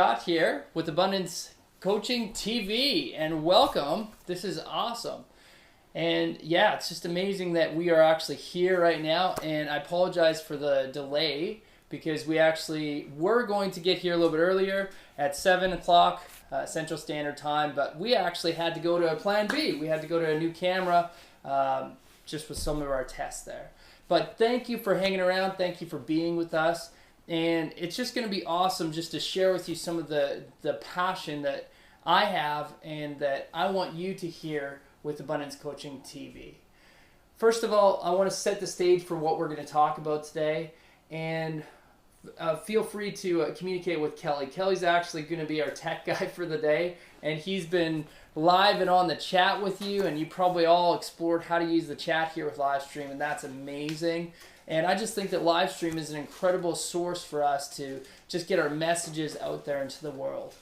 Scott here with Abundance Coaching TV, and welcome. This is awesome. And yeah, it's just amazing that we are actually here right now, and I apologize for the delay because we actually were going to get here a little bit earlier at 7 o'clock Central Standard Time, but we actually had to go to a plan B. We had to go to a new camera just with some of our tests there. But thank you for hanging around. Thank you for being with us. And it's just going to be awesome just to share with you some of the passion that I have and that I want you to hear with Abundance Coaching TV. First of all, I want to set the stage for what we're going to talk about today. And feel free to communicate with Kelly. Kelly's actually going to be our tech guy for the day. And he's been live and on the chat with you. And you probably all explored how to use the chat here with Livestream. And that's amazing. And I just think that Livestream is an incredible source for us to just get our messages out there into the world.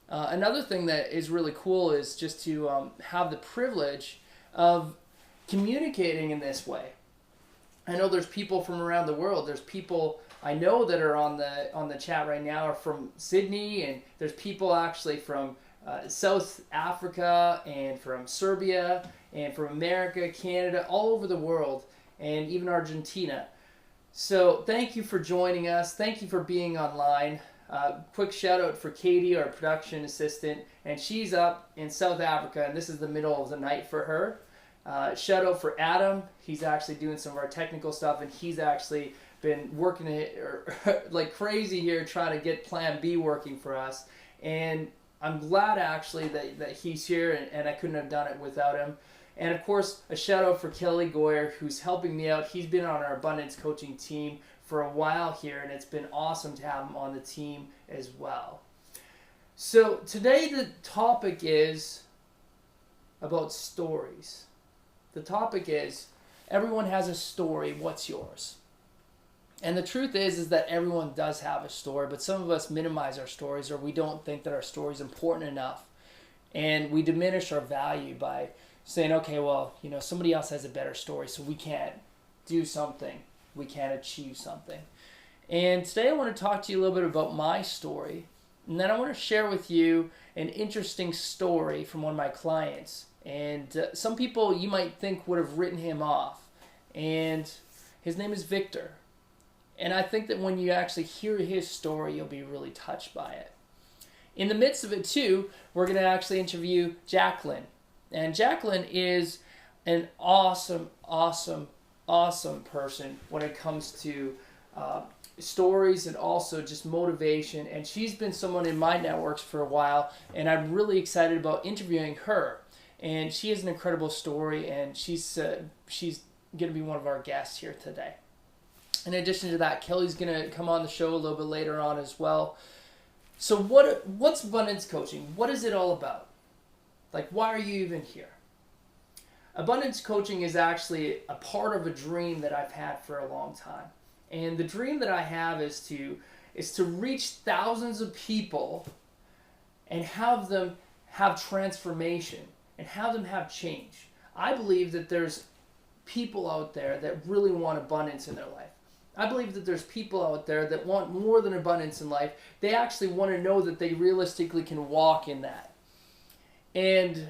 Another thing that is really cool is just to have the privilege of communicating in this way. I know there's people from around the world. There's people I know that are on the chat right now are from Sydney, and there's people actually from South Africa and from Serbia and from America, Canada, all over the world, and even Argentina. So thank you for joining us. Thank you for being online. Quick shout out for Katie, our production assistant, and she's up in South Africa, and this is the middle of the night for her. Shout out for Adam. He's actually doing some of our technical stuff, and he's actually been working it like crazy here trying to get Plan B working for us. And I'm glad actually that he's here, and I couldn't have done it without him. And of course, a shout out for Kelly Goyer, who's helping me out. He's been on our Abundance Coaching team for a while here, and it's been awesome to have him on the team as well. So today the topic is about stories. The topic is, everyone has a story, what's yours? And the truth is that everyone does have a story, but some of us minimize our stories, or we don't think that our story is important enough. And we diminish our value by saying, okay, well, somebody else has a better story, so we can't do something. We can't achieve something. And today I want to talk to you a little bit about my story. And then I want to share with you an interesting story from one of my clients. And some people you might think would have written him off. And his name is Victor. And I think that when you actually hear his story, you'll be really touched by it. In the midst of it too, we're going to actually interview Jacqueline. And Jacqueline is an awesome person when it comes to stories and also just motivation. And she's been someone in my networks for a while, and I'm really excited about interviewing her. And she has an incredible story, and she's going to be one of our guests here today. In addition to that, Kelly's going to come on the show a little bit later on as well. So what's Abundance Coaching? What is it all about? Like, why are you even here? Abundance Coaching is actually a part of a dream that I've had for a long time. And the dream that I have is to reach thousands of people and have them have transformation and have them have change. I believe that there's people out there that really want abundance in their life. I believe that there's people out there that want more than abundance in life. They actually want to know that they realistically can walk in that. And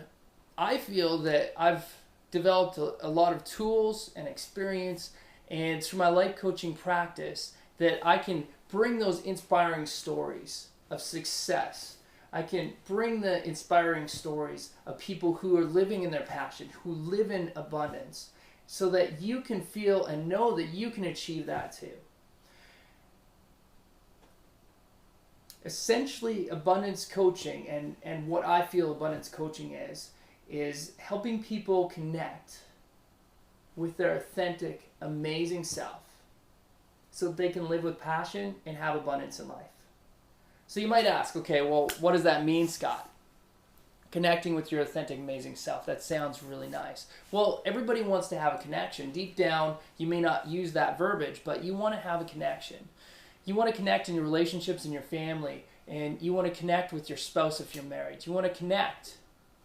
I feel that I've developed a lot of tools and experience, and through my life coaching practice, that I can bring those inspiring stories of success. I can bring the inspiring stories of people who are living in their passion, who live in abundance, so that you can feel and know that you can achieve that too. Essentially, abundance coaching and what I feel abundance coaching is helping people connect with their authentic, amazing self so that they can live with passion and have abundance in life. So you might ask, okay, well, what does that mean, Scott? Connecting with your authentic, amazing self. That sounds really nice. Well, everybody wants to have a connection. Deep down, you may not use that verbiage, but you want to have a connection. You want to connect in your relationships in your family, and you want to connect with your spouse if you're married. You want to connect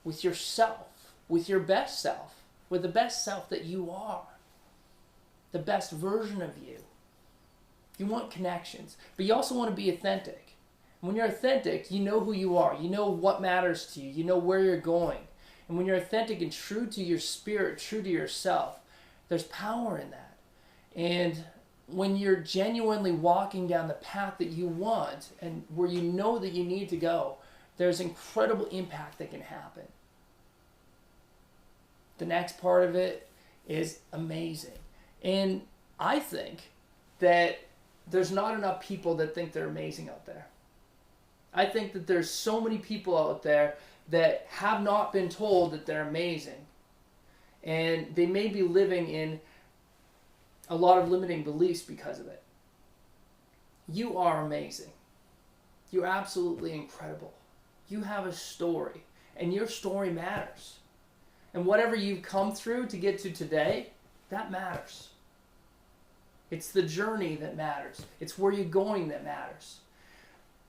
with yourself, with your best self, with the best self that you are, the best version of you. You want connections, but you also want to be authentic. When you're authentic, you know who you are. You know what matters to you. You know where you're going. And when you're authentic and true to your spirit, true to yourself, there's power in that. And when you're genuinely walking down the path that you want and where you know that you need to go, there's incredible impact that can happen. The next part of it is amazing. And I think that there's not enough people that think they're amazing out there. I think that there's so many people out there that have not been told that they're amazing. And they may be living in a lot of limiting beliefs because of it. You are amazing. You're absolutely incredible. You have a story, and your story matters. And whatever you've come through to get to today, that matters. It's the journey that matters. It's where you're going that matters.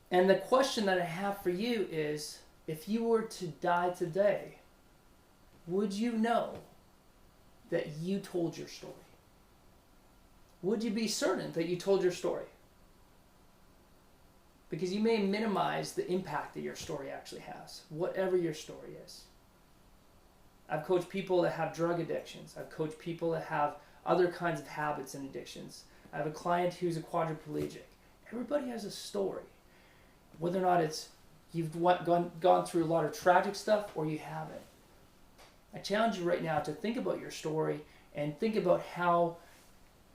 And the question that I have for you is, if you were to die today, would you know that you told your story? Would you be certain that you told your story? Because you may minimize the impact that your story actually has, whatever your story is. I've coached people that have drug addictions. I've coached people that have other kinds of habits and addictions. I have a client who's a quadriplegic. Everybody has a story. Whether or not it's you've gone through a lot of tragic stuff or you haven't. I challenge you right now to think about your story and think about how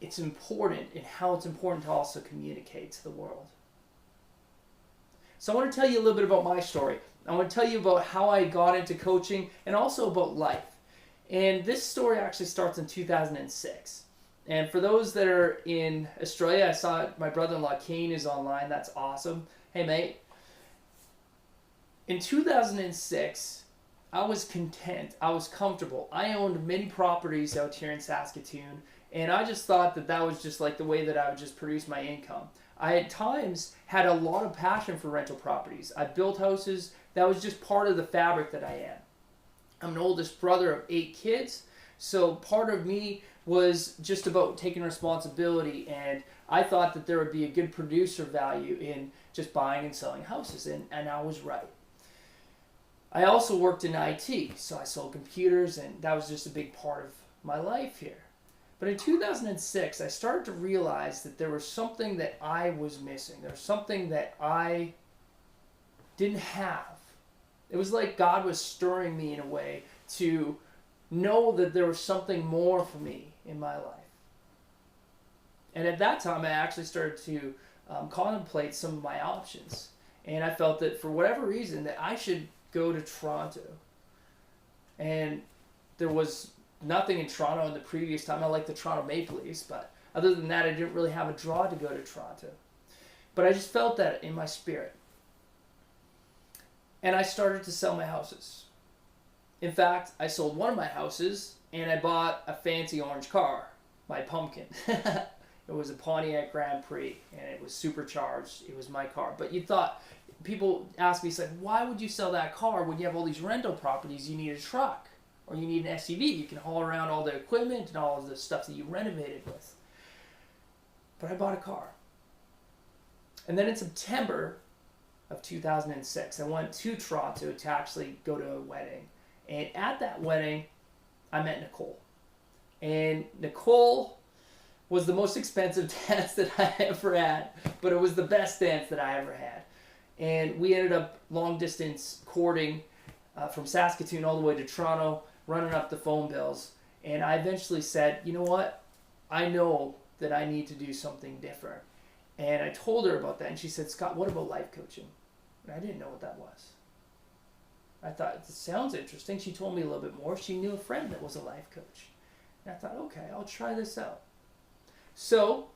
it's important and how it's important to also communicate to the world. So I want to tell you a little bit about my story. I want to tell you about how I got into coaching and also about life. And this story actually starts in 2006. And for those that are in Australia, I saw my brother-in-law Kane is online. That's awesome. Hey, mate. In 2006, I was content. I was comfortable. I owned many properties out here in Saskatoon. And I just thought that that was just like the way that I would just produce my income. I at times had a lot of passion for rental properties. I built houses. That was just part of the fabric that I am. I'm an oldest brother of 8 kids. So part of me was just about taking responsibility. And I thought that there would be a good producer value in just buying and selling houses. And I was right. I also worked in IT. So I sold computers. And that was just a big part of my life here. But in 2006, I started to realize that there was something that I was missing. There was something that I didn't have. It was like God was stirring me in a way to know that there was something more for me in my life. And at that time, I actually started to contemplate some of my options. And I felt that for whatever reason, that I should go to Toronto. And there was nothing in Toronto in the previous time. I liked the Toronto Maple Leafs, but other than that, I didn't really have a draw to go to Toronto. But I just felt that in my spirit. And I started to sell my houses. In fact, I sold one of my houses and I bought a fancy orange car, my pumpkin. It was a Pontiac Grand Prix and it was supercharged. It was my car. But you thought, people ask me, it's like, why would you sell that car when you have all these rental properties? You need a truck. Or you need an SUV. You can haul around all the equipment and all of the stuff that you renovated with. But I bought a car. And then in September of 2006, I went to Toronto to actually go to a wedding. And at that wedding, I met Nicole. And Nicole was the most expensive dance that I ever had. But it was the best dance that I ever had. And we ended up long distance courting from Saskatoon all the way to Toronto, running up the phone bills. And I eventually said, you know what? I know that I need to do something different. And I told her about that. And she said, Scott, what about life coaching? And I didn't know what that was. I thought, it sounds interesting. She told me a little bit more. She knew a friend that was a life coach. And I thought, okay, I'll try this out. So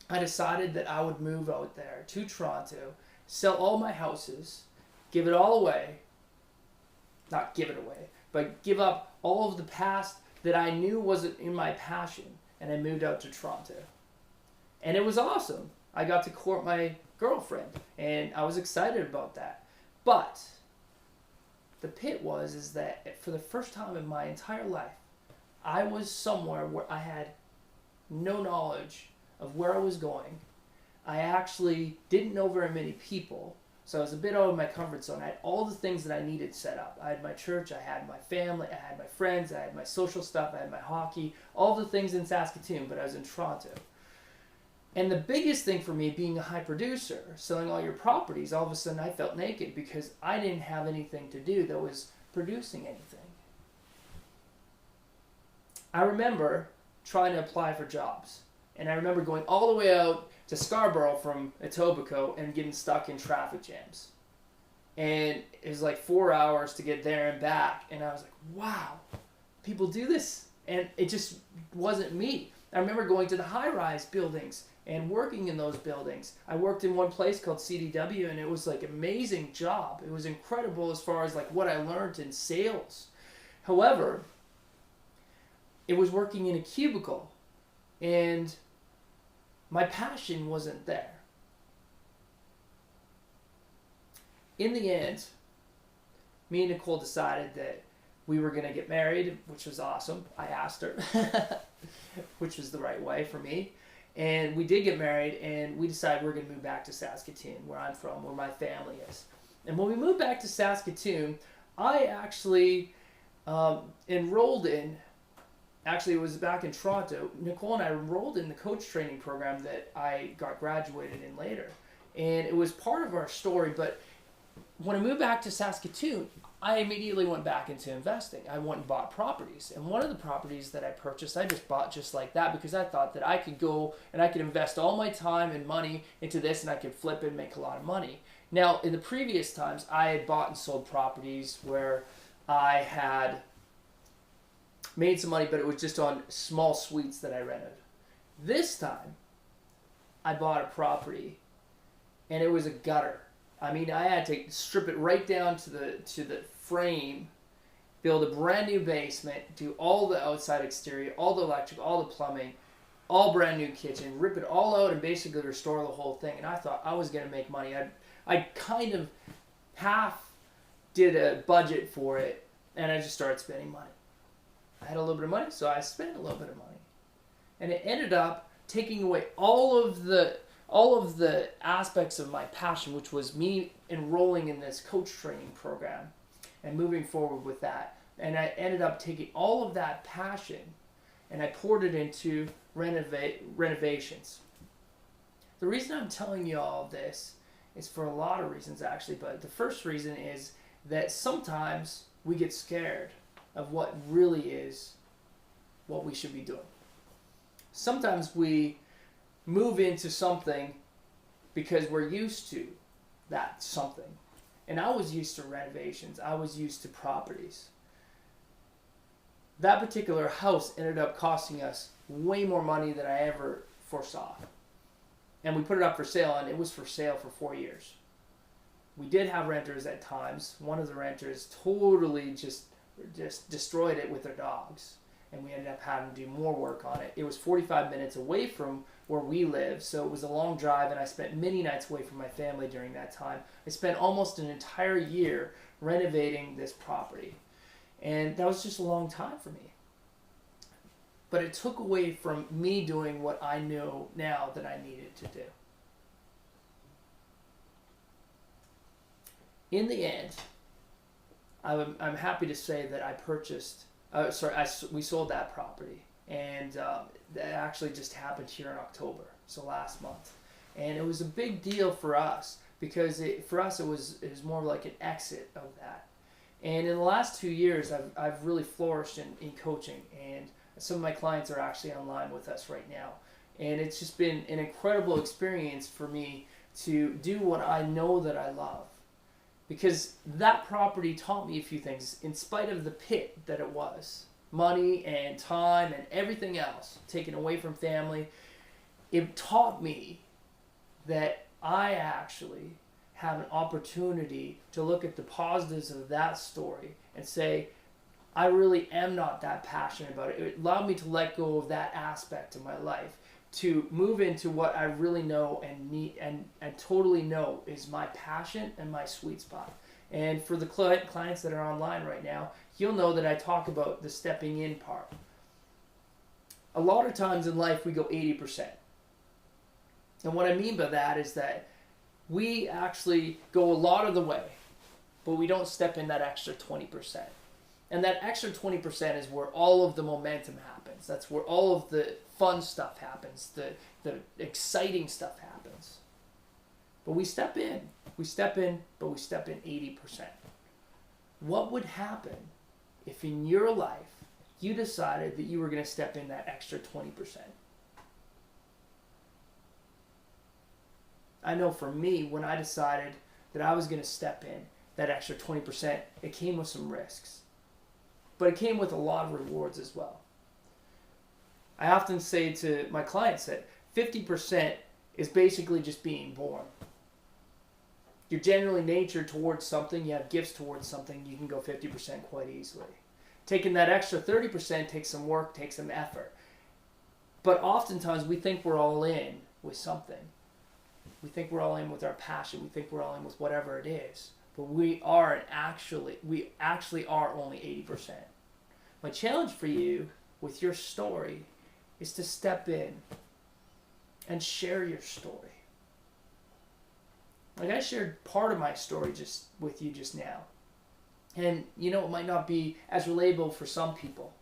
I decided that I would move out there to Toronto, sell all my houses, give it all away. Not give it away, but give up all of the past that I knew wasn't in my passion, and I moved out to Toronto. And it was awesome. I got to court my girlfriend, and I was excited about that. But the pit is that for the first time in my entire life, I was somewhere where I had no knowledge of where I was going. I actually didn't know very many people. So I was a bit out of my comfort zone. I had all the things that I needed set up. I had my church, I had my family, I had my friends, I had my social stuff, I had my hockey, all the things in Saskatoon, but I was in Toronto. And the biggest thing for me, being a high producer, selling all your properties, all of a sudden I felt naked because I didn't have anything to do that was producing anything. I remember trying to apply for jobs. And I remember going all the way out to Scarborough from Etobicoke and getting stuck in traffic jams. And it was like 4 hours to get there and back. And I was like, wow, people do this. And it just wasn't me. I remember going to the high-rise buildings and working in those buildings. I worked in one place called CDW, and it was like an amazing job. It was incredible as far as like what I learned in sales. However, it was working in a cubicle, and my passion wasn't there. In the end, me and Nicole decided that we were going to get married, which was awesome. I asked her, which was the right way for me. And we did get married, and we decided we're going to move back to Saskatoon, where I'm from, where my family is. And when we moved back to Saskatoon, I actually enrolled in, actually it was back in Toronto, Nicole and I enrolled in the coach training program that I got graduated in later. And it was part of our story, but when I moved back to Saskatoon, I immediately went back into investing. I went and bought properties. And one of the properties that I purchased, I just bought just like that because I thought that I could go and I could invest all my time and money into this and I could flip it and make a lot of money. Now, in the previous times, I had bought and sold properties where I had made some money, but it was just on small suites that I rented. This time, I bought a property and it was a gutter. I mean, I had to strip it right down to the frame, build a brand new basement, do all the outside exterior, all the electric, all the plumbing, all brand new kitchen, rip it all out and basically restore the whole thing. And I thought I was going to make money. I kind of half did a budget for it, and I just started spending money. I had a little bit of money, so I spent a little bit of money. And it ended up taking away all of the aspects of my passion, which was me enrolling in this coach training program and moving forward with that. And I ended up taking all of that passion and I poured it into renovations. The reason I'm telling you all of this is for a lot of reasons actually, but the first reason is that sometimes we get scared of what really is what we should be doing. Sometimes we move into something because we're used to that something. And I was used to renovations. I was used to properties. That particular house ended up costing us way more money than I ever foresaw. And we put it up for sale, and it was for sale for 4 years. We did have renters at times. One of the renters totally just destroyed it with their dogs. And we ended up having to do more work on it. It was 45 minutes away from where we live, so it was a long drive, and I spent many nights away from my family during that time. I spent almost an entire year renovating this property, and that was just a long time for me. But it took away from me doing what I know now that I needed to do. In the end, I'm happy to say that I purchased we sold that property, and that actually just happened here in October, so last month. And it was a big deal for us because for us it was more like an exit of that. And in the last 2 years, I've really flourished in coaching, and some of my clients are actually online with us right now. And it's just been an incredible experience for me to do what I know that I love. Because that property taught me a few things, in spite of the pit that it was. Money and time and everything else taken away from family. It taught me that I actually have an opportunity to look at the positives of that story and say, I really am not that passionate about it. It allowed me to let go of that aspect of my life, to move into what I really know and need and totally know is my passion and my sweet spot. And for the clients that are online right now, you'll know that I talk about the stepping in part. A lot of times in life we go 80%. And what I mean by that is that we actually go a lot of the way, but we don't step in that extra 20%. And that extra 20% is where all of the momentum happens. That's where all of the fun stuff happens, the exciting stuff happens. But we step in, but we step in 80%. What would happen if in your life you decided that you were going to step in that extra 20%? I know for me, when I decided that I was going to step in that extra 20%, it came with some risks. But it came with a lot of rewards as well. I often say to my clients that 50% is basically just being born. You're generally natured towards something, you have gifts towards something, you can go 50% quite easily. Taking that extra 30% takes some work, takes some effort. But oftentimes we think we're all in with something. We think we're all in with our passion, we think we're all in with whatever it is. But we actually are only 80%. My challenge for you with your story is to step in and share your story. Like I shared part of my story just with you just now. And you know, it might not be as relatable for some people.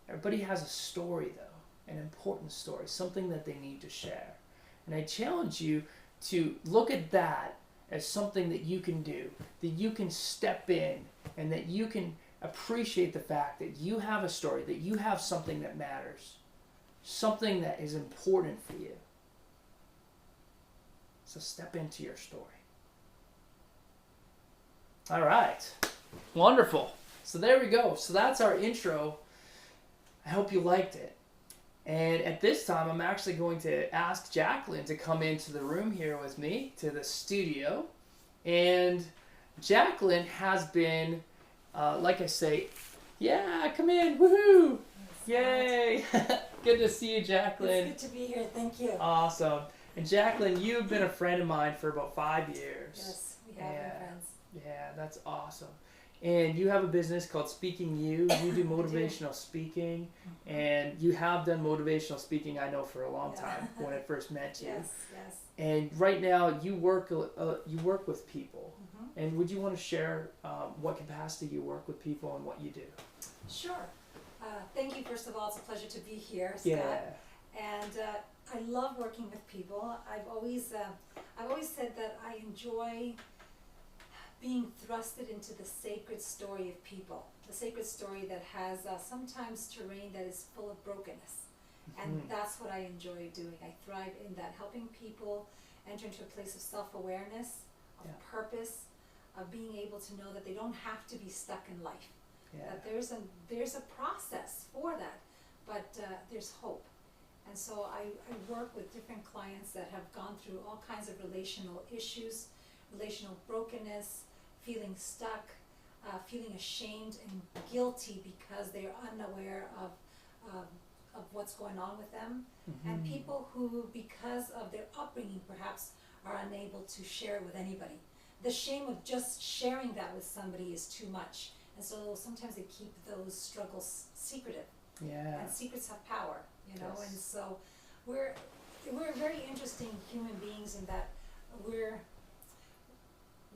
Everybody has a story though, an important story, something that they need to share. And I challenge you to look at that as something that you can do, that you can step in, and that you can appreciate the fact that you have a story, that you have something that matters, something that is important for you. So step into your story. All right. Wonderful. So there we go. So that's our intro. I hope you liked it. And at this time, I'm actually going to ask Jacqueline to come into the room here with me, to the studio. And Jacqueline has been, like I say, yeah, come in, woohoo! Yay! Good to see you, Jacqueline. It's good to be here, thank you. Awesome. And Jacqueline, you've been a friend of mine for about 5 years. Yes, we have been friends. Yeah, that's awesome. And you have a business called Speaking You. You do motivational speaking, and you have done motivational speaking, I know, for a long time when I first met you. Yes, yes. And right now you work with people. And would you want to share what capacity you work with people and what you do? Sure. Thank you. First of all, it's a pleasure to be here, Scott. Yeah. And I love working with people. I've always said that I enjoy being thrusted into the sacred story of people, the sacred story that has sometimes terrain that is full of brokenness. And that's what I enjoy doing. I thrive in that, helping people enter into a place of self-awareness, of purpose, of being able to know that they don't have to be stuck in life. That there's a process for that, but there's hope. And so I work with different clients that have gone through all kinds of relational issues, relational brokenness, feeling stuck, feeling ashamed and guilty because they're unaware of what's going on with them, and people who, because of their upbringing, perhaps are unable to share it with anybody. The shame of just sharing that with somebody is too much, and so sometimes they keep those struggles secretive. And secrets have power, you know. And so we're very interesting human beings in that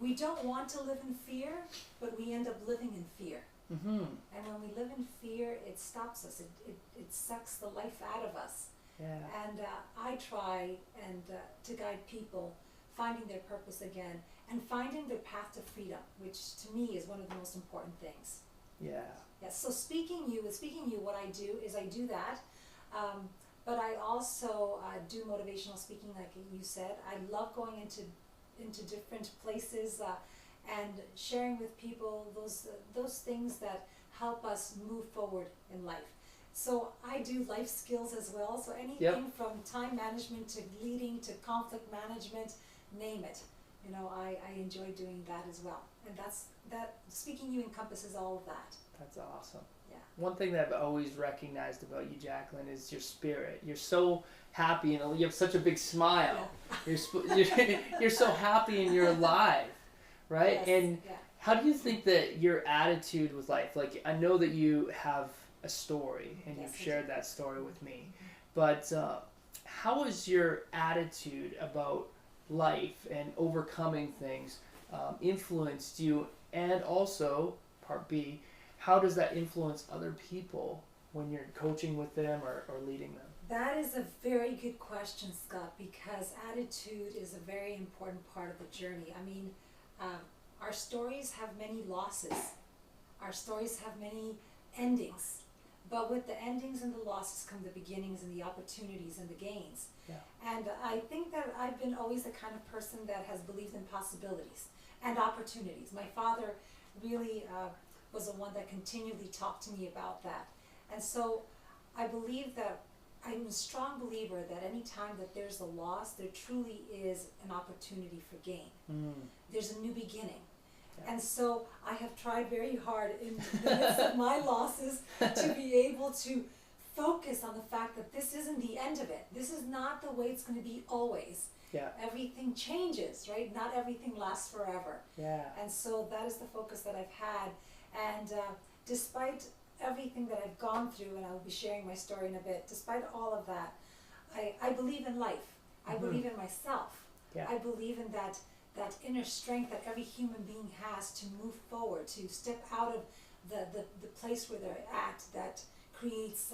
we don't want to live in fear, but we end up living in fear. And when we live in fear, it stops us. It sucks the life out of us. And I try to guide people finding their purpose again and finding their path to freedom, which to me is one of the most important things. So with Speaking You, what I do is I do that, but I also do motivational speaking, like you said. I love going into different places and sharing with people those things that help us move forward in life. So I do life skills as well. So anything from time management to leading to conflict management, name it. You know, I enjoy doing that as well. And that Speaking You encompasses all of that. That's awesome. Yeah. One thing that I've always recognized about you, Jacqueline, is your spirit. You're so happy and you have such a big smile. You're so happy and you're alive, right? And how do you think that your attitude with life, like I know that you have a story and you've shared that story with me, but how is your attitude about life and overcoming things influenced you? And also, part B, how does that influence other people when you're coaching with them or leading them? That is a very good question, Scott, because attitude is a very important part of the journey. I mean, our stories have many losses. Our stories have many endings. But with the endings and the losses come the beginnings and the opportunities and the gains. Yeah. And I think that I've been always the kind of person that has believed in possibilities and opportunities. My father really was the one that continually talked to me about that. And so I believe that I'm a strong believer that any time that there's a loss, there truly is an opportunity for gain. There's a new beginning. Yeah. And so I have tried very hard in the midst of my losses to be able to focus on the fact that this isn't the end of it. This is not the way it's going to be always. Yeah. Everything changes, right? Not everything lasts forever. Yeah. And so that is the focus that I've had. And despite everything that I've gone through, and I'll be sharing my story in a bit, despite all of that, I believe in life. I believe in myself. Yeah. I believe in that inner strength that every human being has to move forward, to step out of the place where they're at that creates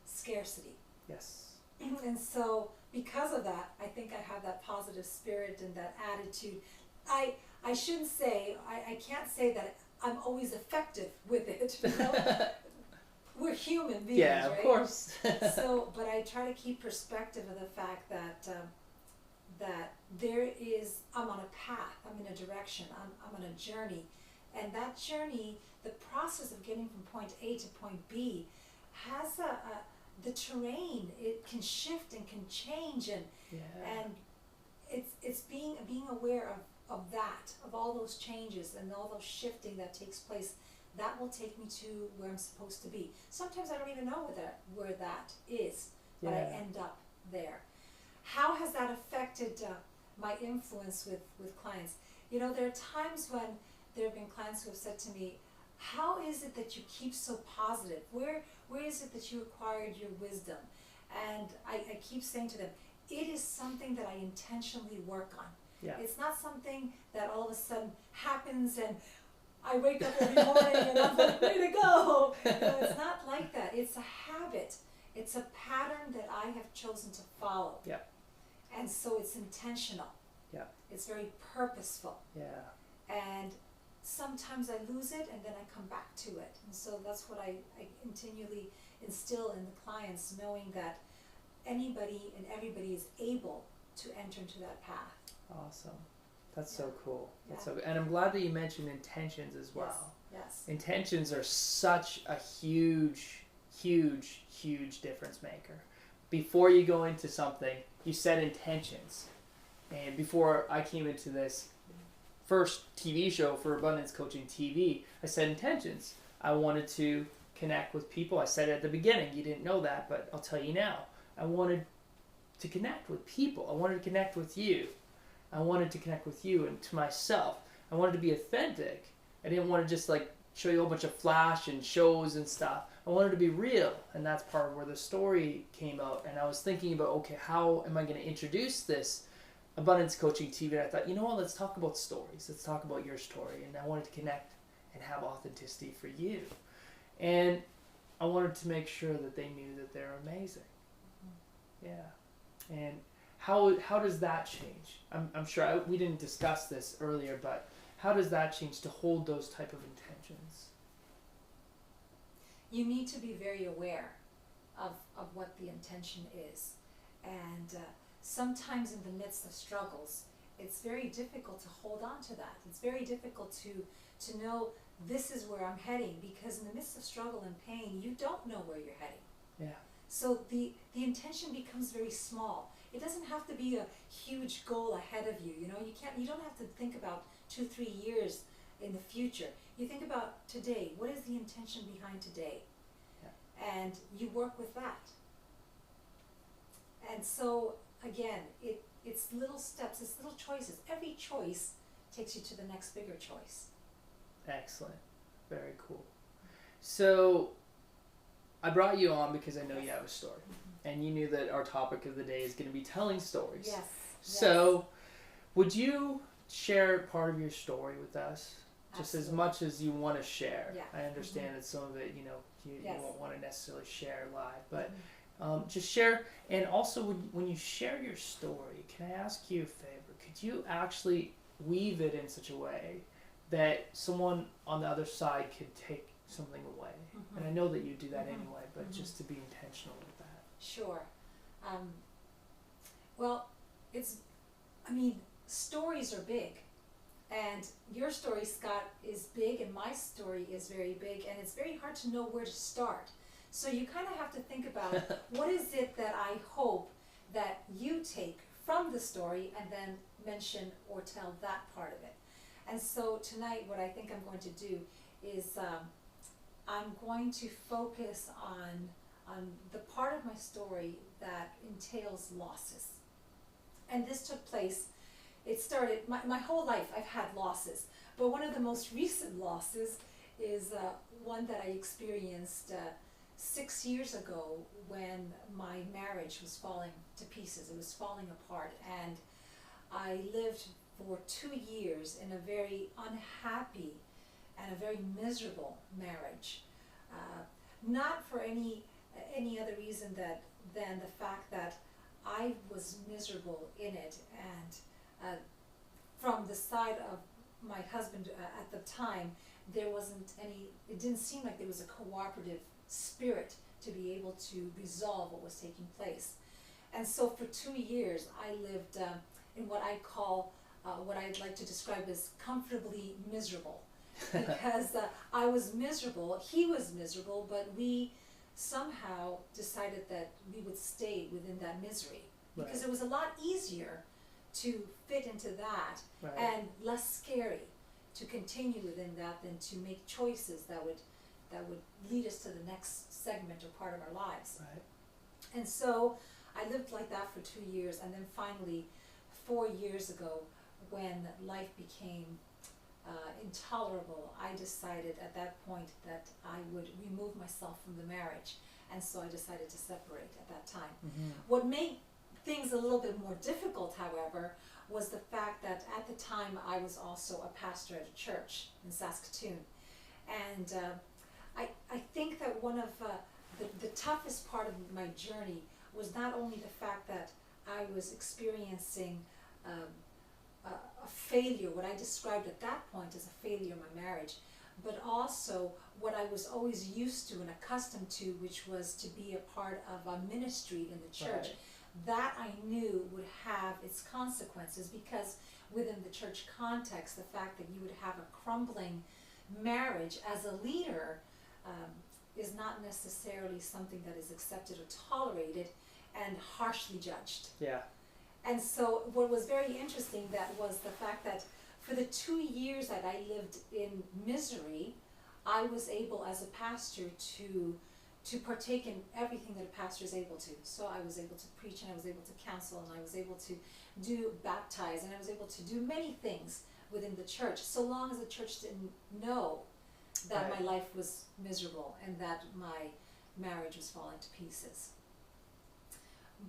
scarcity. Yes. And so because of that, I think I have that positive spirit and that attitude. I shouldn't say, I can't say that I'm always effective with it, you know? We're human beings, yeah, right? Of course. So, but I try to keep perspective of the fact that that there is, I'm on a path, I'm in a direction, I'm on a journey, and that journey, the process of getting from point A to point B, has the terrain. It can shift and can change, and it's being aware of that, of all those changes and all those shifting that takes place. That will take me to where I'm supposed to be. Sometimes I don't even know where that is, but I end up there. How has that affected my influence with clients? You know, there are times when there have been clients who have said to me, how is it that you keep so positive? Where is it that you acquired your wisdom? And I keep saying to them, it is something that I intentionally work on. Yeah. It's not something that all of a sudden happens and I wake up every morning and I'm like, way to go. No, it's not like that. It's a habit. It's a pattern that I have chosen to follow. Yeah. And so it's intentional. Yeah. It's very purposeful. Yeah. And sometimes I lose it and then I come back to it. And so that's what I continually instill in the clients, knowing that anybody and everybody is able to enter into that path. Awesome. That's so cool. That's so good. And I'm glad that you mentioned intentions as well. Yes. Intentions are such a huge, huge, huge difference maker. Before you go into something, you set intentions. And before I came into this first TV show for Abundance Coaching TV, I set intentions. I wanted to connect with people. I said it at the beginning. You didn't know that, but I'll tell you now. I wanted to connect with people. I wanted to connect with you. I wanted to connect with you and to myself. I wanted to be authentic. I didn't want to just like show you a whole bunch of flash and shows and stuff. I wanted to be real, and that's part of where the story came out. And I was thinking about, okay, how am I going to introduce this Abundance Coaching TV? And I thought, you know what, let's talk about stories. Let's talk about your story. And I wanted to connect and have authenticity for you. And I wanted to make sure that they knew that they're amazing. Yeah. And how does that change? I'm sure we didn't discuss this earlier, but how does that change to hold those type of intentions? You need to be very aware of what the intention is. And sometimes in the midst of struggles, it's very difficult to hold on to that. It's very difficult to know this is where I'm heading, because in the midst of struggle and pain, you don't know where you're heading. Yeah. So the intention becomes very small. It doesn't have to be a huge goal ahead of you. You know, you don't have to think about 2-3 years in the future. You think about today. What is the intention behind today? Yeah. And you work with that. And so again, it's little steps, it's little choices. Every choice takes you to the next bigger choice. Excellent. Very cool. So I brought you on because I know you have a story. And you knew that our topic of the day is going to be telling stories. Yes. So Would you share part of your story with us? Just Absolutely. as much as you want to share. Yeah. I understand that some of it, you Yes. won't want to necessarily share live, but Mhm. just share. And also, when you share your story, can I ask you a favor? Could you actually weave it in such a way that someone on the other side could take something away? Mhm. And I know that you do that Mhm. anyway, but Mhm. just to be intentional with that. Sure. Well, I mean, stories are big. And your story, Scott, is big, and my story is very big, and it's very hard to know where to start. So you kind of have to think about what is it that I hope that you take from the story and then mention or tell that part of it. And so tonight, what I think I'm going to do is I'm going to focus on the part of my story that entails losses. And this took place, it started, my whole life I've had losses, but one of the most recent losses is one that I experienced 6 years ago when my marriage was falling to pieces. It was falling apart, and I lived for 2 years in a very unhappy and a very miserable marriage. Not for any other reason than the fact that I was miserable in it, and from the side of my husband at the time, there wasn't any, it didn't seem like there was a cooperative spirit to be able to resolve what was taking place. And so for 2 years, I lived in what I call, what I'd like to describe as comfortably miserable. Because I was miserable, he was miserable, but we somehow decided that we would stay within that misery. Because Right. it was a lot easier to fit into that Right. and less scary to continue within that than to make choices that would lead us to the next segment or part of our lives. Right. And so I lived like that for 2 years, and then finally 4 years ago, when life became intolerable, I decided at that point that I would remove myself from the marriage, and so I decided to separate at that time. Mm-hmm. What made things a little bit more difficult, however, was the fact that at the time I was also a pastor at a church in Saskatoon. And I think that one of the toughest part of my journey was not only the fact that I was experiencing a failure, what I described at that point as a failure in my marriage, but also what I was always used to and accustomed to, which was to be a part of a ministry in the church. Right. That I knew would have its consequences, because within the church context, the fact that you would have a crumbling marriage as a leader is not necessarily something that is accepted or tolerated, and harshly judged. Yeah. And so what was very interesting, that was the fact that for the 2 years that I lived in misery, I was able as a pastor to partake in everything that a pastor is able to. So I was able to preach, and I was able to counsel, and I was able to baptize, and I was able to do many things within the church, so long as the church didn't know that Right. my life was miserable and that my marriage was falling to pieces.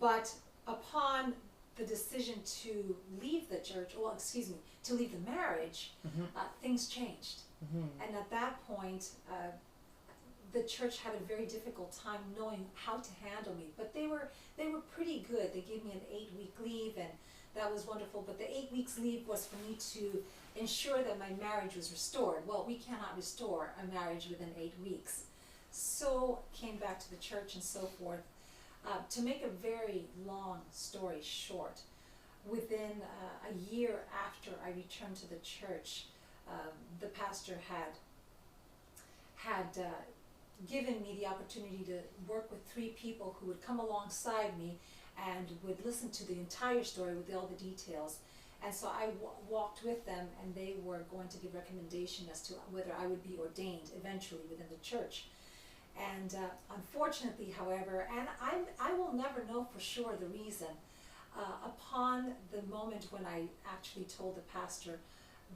But upon the decision to leave the church, to leave the marriage, Mm-hmm. things changed. Mm-hmm. And at that point, the church had a very difficult time knowing how to handle me. But they were pretty good. They gave me an 8-week leave, and that was wonderful. But the 8 weeks leave was for me to ensure that my marriage was restored. Well, we cannot restore a marriage within 8 weeks. So came back to the church and so forth. To make a very long story short, within a year after I returned to the church, the pastor had given me the opportunity to work with 3 people who would come alongside me and would listen to the entire story with all the details. And so I walked with them, and they were going to give recommendation as to whether I would be ordained eventually within the church. And unfortunately, however, and I will never know for sure the reason, upon the moment when I actually told the pastor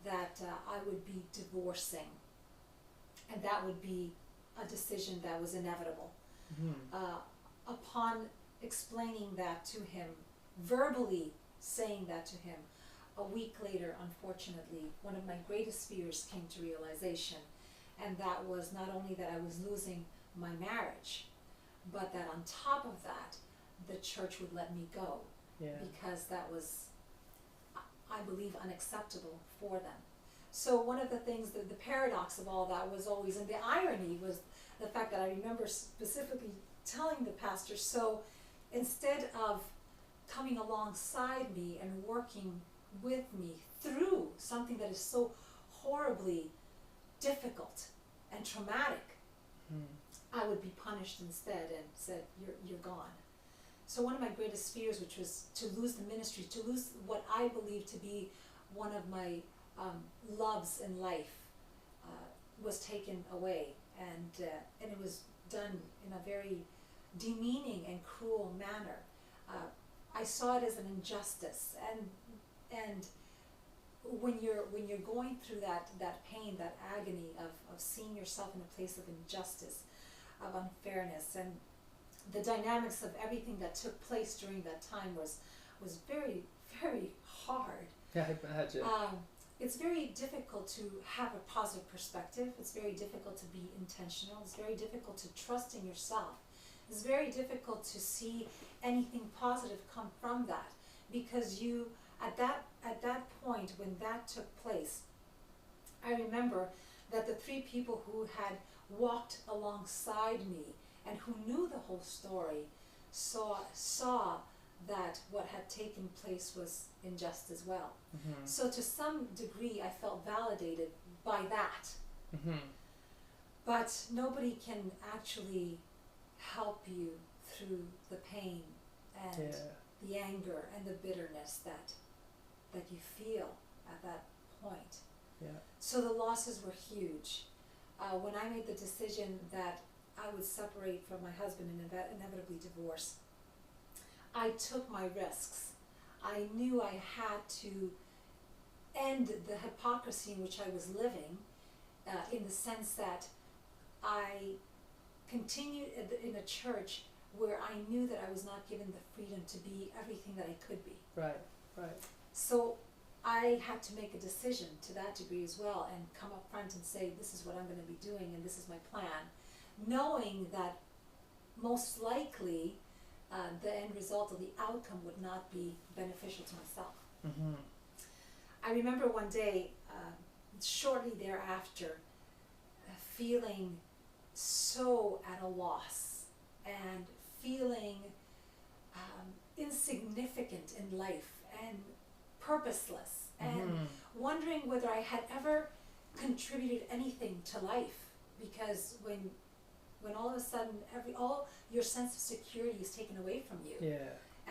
that I would be divorcing, and that would be a decision that was inevitable. Mm-hmm. Upon explaining that to him, verbally saying that to him, a week later, unfortunately, one of my greatest fears came to realization, and that was not only that I was losing my marriage, but that on top of that, the church would let me go, because that was, I believe, unacceptable for them. So one of the things, the paradox of all that was always, and the irony was the fact that I remember specifically telling the pastor, so instead of coming alongside me and working with me through something that is so horribly difficult and traumatic, I would be punished instead and said, you're gone. So one of my greatest fears, which was to lose the ministry, to lose what I believe to be one of my loves in life, was taken away, and it was done in a very demeaning and cruel manner. I saw it as an injustice, and when you're going through that pain, that agony of seeing yourself in a place of injustice, of unfairness, and the dynamics of everything that took place during that time was very, very hard. Yeah, I imagine. It's very difficult to have a positive perspective. It's very difficult to be intentional. It's very difficult to trust in yourself. It's very difficult to see anything positive come from that, because you, at that point when that took place, I remember that the three people who had walked alongside me and who knew the whole story saw that what had taken place was unjust as well. So to some degree I felt validated by that. But nobody can actually help you through the pain and the anger and the bitterness that you feel at that point. So the losses were huge. When I made the decision that I would separate from my husband and inevitably divorce, I took my risks. I knew I had to end the hypocrisy in which I was living, in the sense that I continued in a church where I knew that I was not given the freedom to be everything that I could be. Right. So I had to make a decision to that degree as well, and come up front and say, this is what I'm going to be doing and this is my plan, knowing that most likely the end result of the outcome would not be beneficial to myself. I remember one day, shortly thereafter, feeling so at a loss and feeling insignificant in life and purposeless, and wondering whether I had ever contributed anything to life, because when all of a sudden all your sense of security is taken away from you,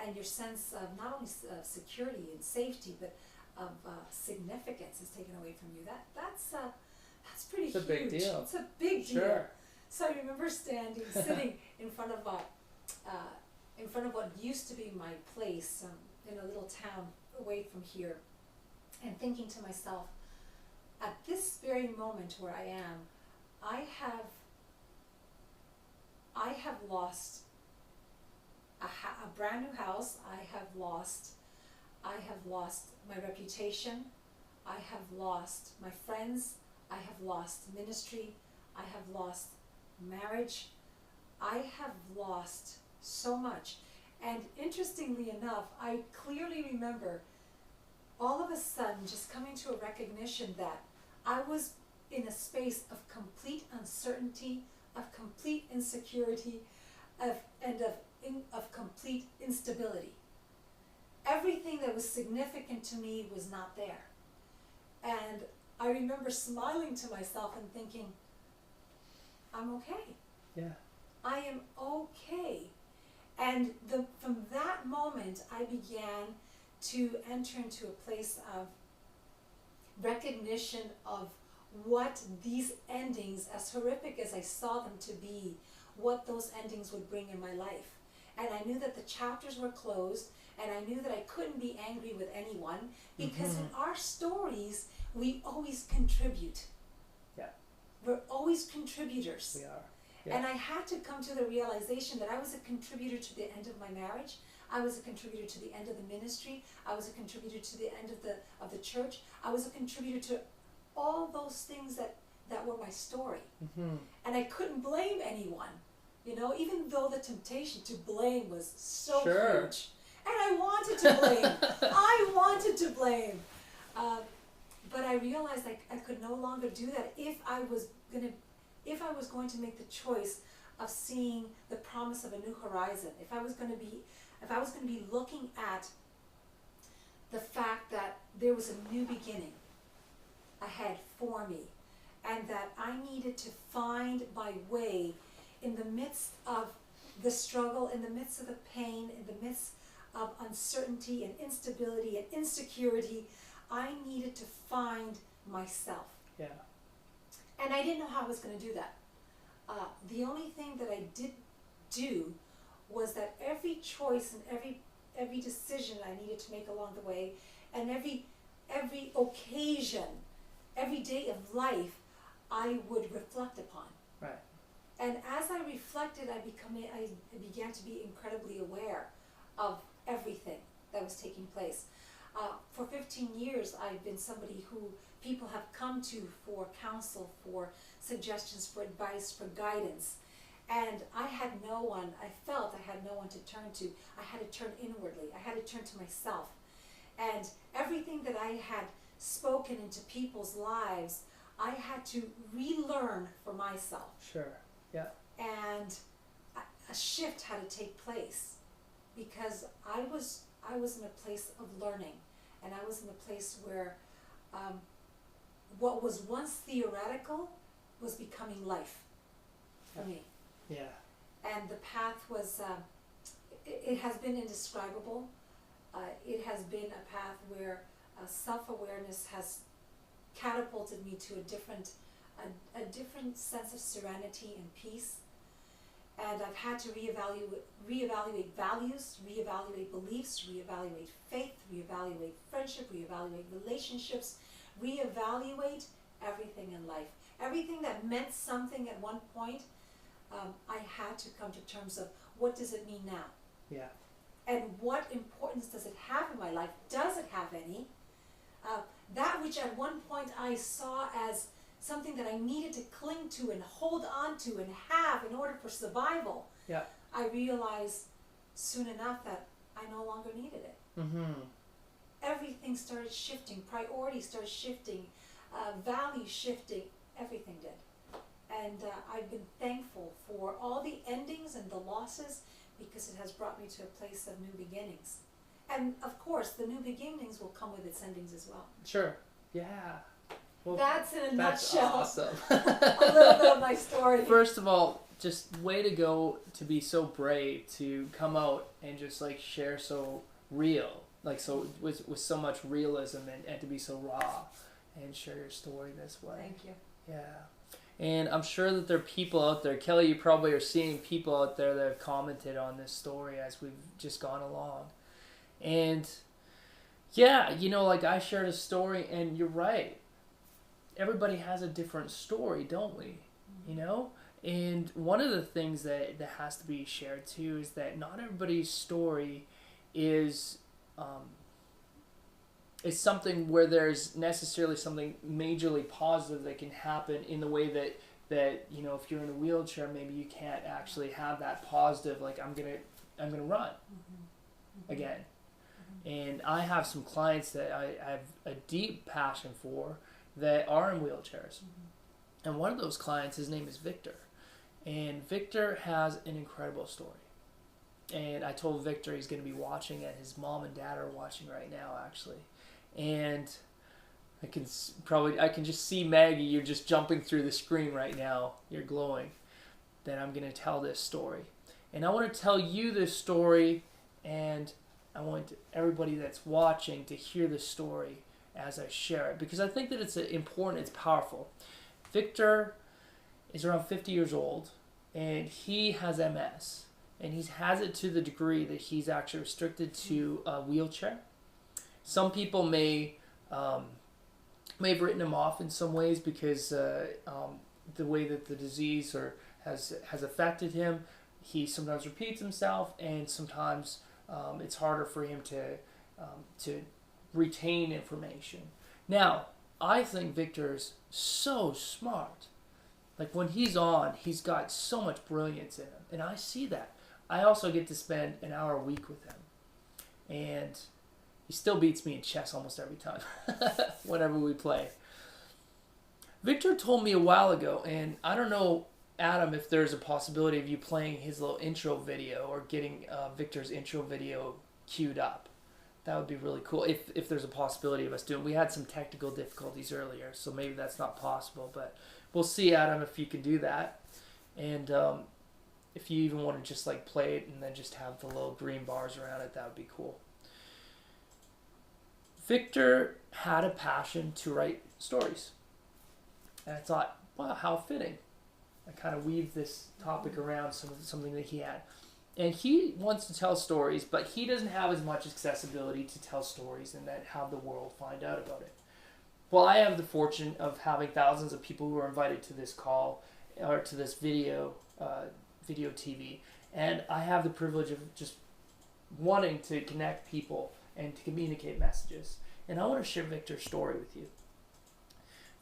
and your sense of not only security and safety but of significance is taken away from you, that's pretty huge. It's a big deal. It's a big deal. So I remember sitting in front of what used to be my place in a little town away from here, and thinking to myself, at this very moment where I am, I have lost a brand new house. I have lost my reputation. I have lost my friends. I have lost ministry. I have lost marriage. I have lost so much. And interestingly enough, I clearly remember all of a sudden just coming to a recognition that I was in a space of complete uncertainty, of complete insecurity, of complete instability. Everything that was significant to me was not there. And I remember smiling to myself and thinking, I'm okay. I am okay. And from that moment, I began to enter into a place of recognition of what these endings, as horrific as I saw them to be, what those endings would bring in my life. And I knew that the chapters were closed, and I knew that I couldn't be angry with anyone, because in our stories, we always contribute. We're always contributors. We are. And I had to come to the realization that I was a contributor to the end of my marriage. I was a contributor to the end of the ministry. I was a contributor to the end of the church. I was a contributor to all those things that were my story. Mm-hmm. And I couldn't blame anyone, you know, even though the temptation to blame was so Sure. huge. And I wanted to blame. I wanted to blame. But I realized I could no longer do that if I was going to make the choice of seeing the promise of a new horizon. If I was going to be looking at the fact that there was a new beginning ahead for me, and that I needed to find my way in the midst of the struggle, in the midst of the pain, in the midst of uncertainty and instability and insecurity. I needed to find myself. Yeah. And I didn't know how I was going to do that. The only thing that I did do was that every choice and every decision I needed to make along the way, and every occasion, every day of life, I would reflect upon. Right. And as I reflected, I began to be incredibly aware of everything that was taking place. For 15 years, I've been somebody who people have come to for counsel, for suggestions, for advice, for guidance. And I felt I had no one to turn to. I had to turn inwardly. I had to turn to myself. And everything that I had spoken into people's lives, I had to relearn for myself. Sure. Yeah. And a shift had to take place, because I was in a place of learning, and I was in a place where what was once theoretical was becoming life for me. Yeah. And the path was, it has been indescribable. It has been a path where self-awareness has catapulted me to a different sense of serenity and peace. And I've had to reevaluate values, reevaluate beliefs, reevaluate faith, reevaluate friendship, reevaluate relationships, reevaluate everything in life. Everything that meant something at one point, I had to come to terms of, what does it mean now? Yeah. And what importance does it have in my life? Does it have any? That which at one point I saw as something that I needed to cling to and hold on to and have in order for survival, Yeah. I realized soon enough that I no longer needed it. Mm-hmm. Everything started shifting, priorities started shifting, values shifting, everything did. And I've been thankful for all the endings and the losses, because it has brought me to a place of new beginnings. And of course, the new beginnings will come with its endings as well. Sure. Yeah. Well, That's in a that's nutshell awesome. a little bit of my story. First of all, just way to go to be so brave to come out and just like share so real, like so with so much realism, and to be so raw and share your story this way. Thank you. Yeah. And I'm sure that there are people out there, Kelly, you probably are seeing people out there that have commented on this story as we've just gone along. And yeah, you know, like I shared a story, and you're right. Everybody has a different story, don't we? You know? And one of the things that has to be shared too is that not everybody's story is something where there's necessarily something majorly positive that can happen, in the way that you know, if you're in a wheelchair, maybe you can't actually have that positive, like I'm gonna run again. And I have some clients that I have a deep passion for that are in wheelchairs. And one of those clients, his name is Victor. And Victor has an incredible story. And I told Victor he's going to be watching, and his mom and dad are watching right now, actually. And I can just see Maggie, you're just jumping through the screen right now. You're glowing. That I'm going to tell this story. And I want to tell you this story, and I want everybody that's watching to hear the story as I share it, because I think that it's important, it's powerful. Victor is around 50 years old, and he has MS, and he has it to the degree that he's actually restricted to a wheelchair. Some people may have written him off in some ways because the way that the disease has affected him. He sometimes repeats himself, and sometimes It's harder for him to retain information. Now, I think Victor's so smart. Like when he's on, he's got so much brilliance in him, and I see that. I also get to spend an hour a week with him, and he still beats me in chess almost every time whenever we play. Victor told me a while ago, and I don't know, Adam, if there's a possibility of you playing his little intro video or getting Victor's intro video queued up. That would be really cool if there's a possibility of us doing. We had some technical difficulties earlier, so maybe that's not possible, but we'll see, Adam, if you can do that. And if you even want to just like play it and then just have the little green bars around it, that would be cool. Victor had a passion to write stories. And I thought, wow, how fitting. I kind of weave this topic around something that he had. And he wants to tell stories, but he doesn't have as much accessibility to tell stories and then have the world find out about it. Well, I have the fortune of having thousands of people who are invited to this call or to this video TV, and I have the privilege of just wanting to connect people and to communicate messages. And I want to share Victor's story with you.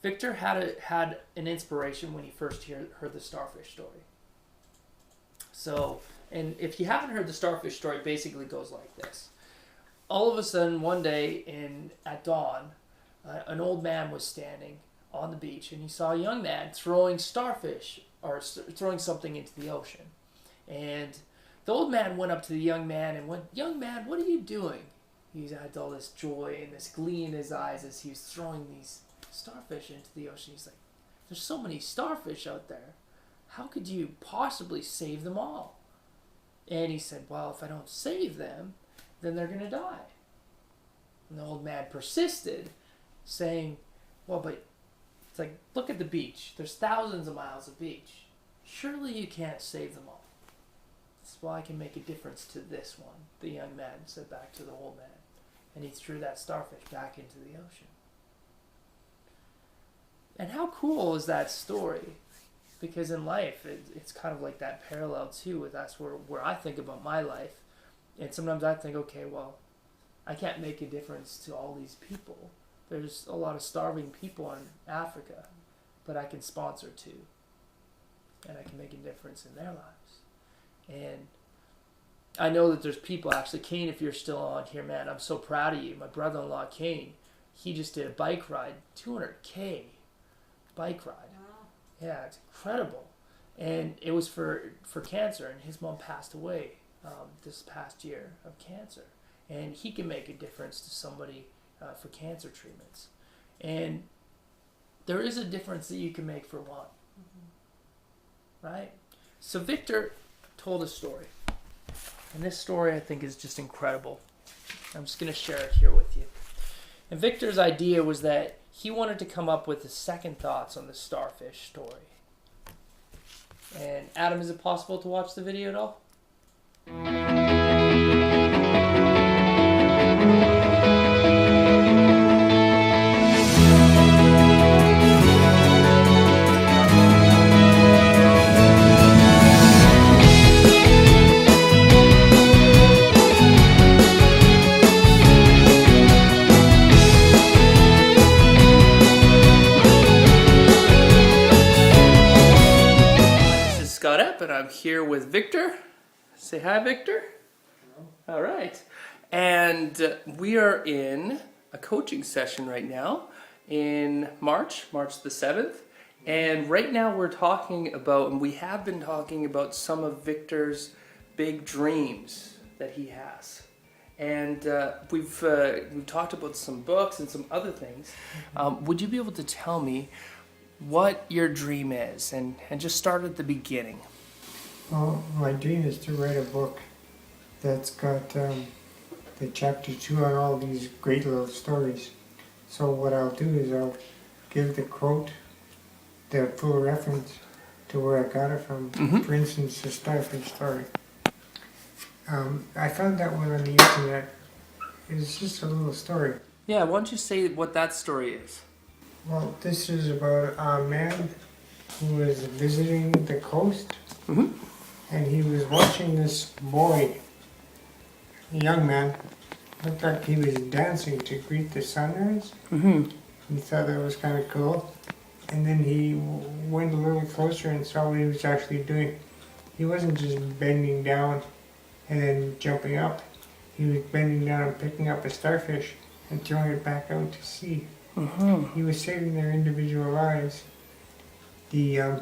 Victor had an inspiration when he first heard the starfish story. So, and if you haven't heard the starfish story, it basically goes like this. All of a sudden, one day at dawn, an old man was standing on the beach, and he saw a young man throwing starfish or throwing something into the ocean. And the old man went up to the young man and went, "Young man, what are you doing?" He had all this joy and this glee in his eyes as he was throwing these starfish into the ocean. He's like, "There's so many starfish out there. How could you possibly save them all?" And he said, "Well, if I don't save them, then they're going to die." And the old man persisted, saying, "Well, but it's like, look at the beach. There's thousands of miles of beach. Surely you can't save them all." "That's why I can make a difference to this one," the young man said back to the old man. And he threw that starfish back into the ocean. And how cool is that story? Because in life, it's kind of like that parallel too with that's where I think about my life. And sometimes I think, okay, well, I can't make a difference to all these people. There's a lot of starving people in Africa, but I can sponsor two. And I can make a difference in their lives. And I know that there's people, actually, Kane, if you're still on here, man, I'm so proud of you. My brother-in-law, Kane, he just did a bike ride, 200K bike ride. Wow. Yeah, it's incredible. And it was for cancer, and his mom passed away this past year of cancer. And he can make a difference to somebody for cancer treatments. And there is a difference that you can make for one. Mm-hmm. Right? So Victor told a story. And this story, I think, is just incredible. I'm just going to share it here with you. And Victor's idea was that he wanted to come up with the second thoughts on the starfish story. And Adam, is it possible to watch the video at all? And I'm here with Victor. Say hi, Victor. Hello. All right. And we are in a coaching session right now in March the 7th. And right now we're talking about, and we have been talking about some of Victor's big dreams that he has. And we've talked about some books and some other things. Would you be able to tell me what your dream is? And just start at the beginning. Well, my dream is to write a book that's got the chapter 2 on all these great little stories. So what I'll do is I'll give the quote, the full reference to where I got it from. Mm-hmm. For instance, the starfish story. I found that one on the internet. It's just a little story. Yeah, why don't you say what that story is? Well, this is about a man who was visiting the coast. Mm-hmm. And he was watching this boy a young man, looked like he was dancing to greet the sunrise. Mm-hmm. He thought that was kind of cool. And then he went a little closer and saw what he was actually doing. He wasn't just bending down and then jumping up. He was bending down and picking up a starfish and throwing it back out to sea. Mm-hmm. He was saving their individual lives. The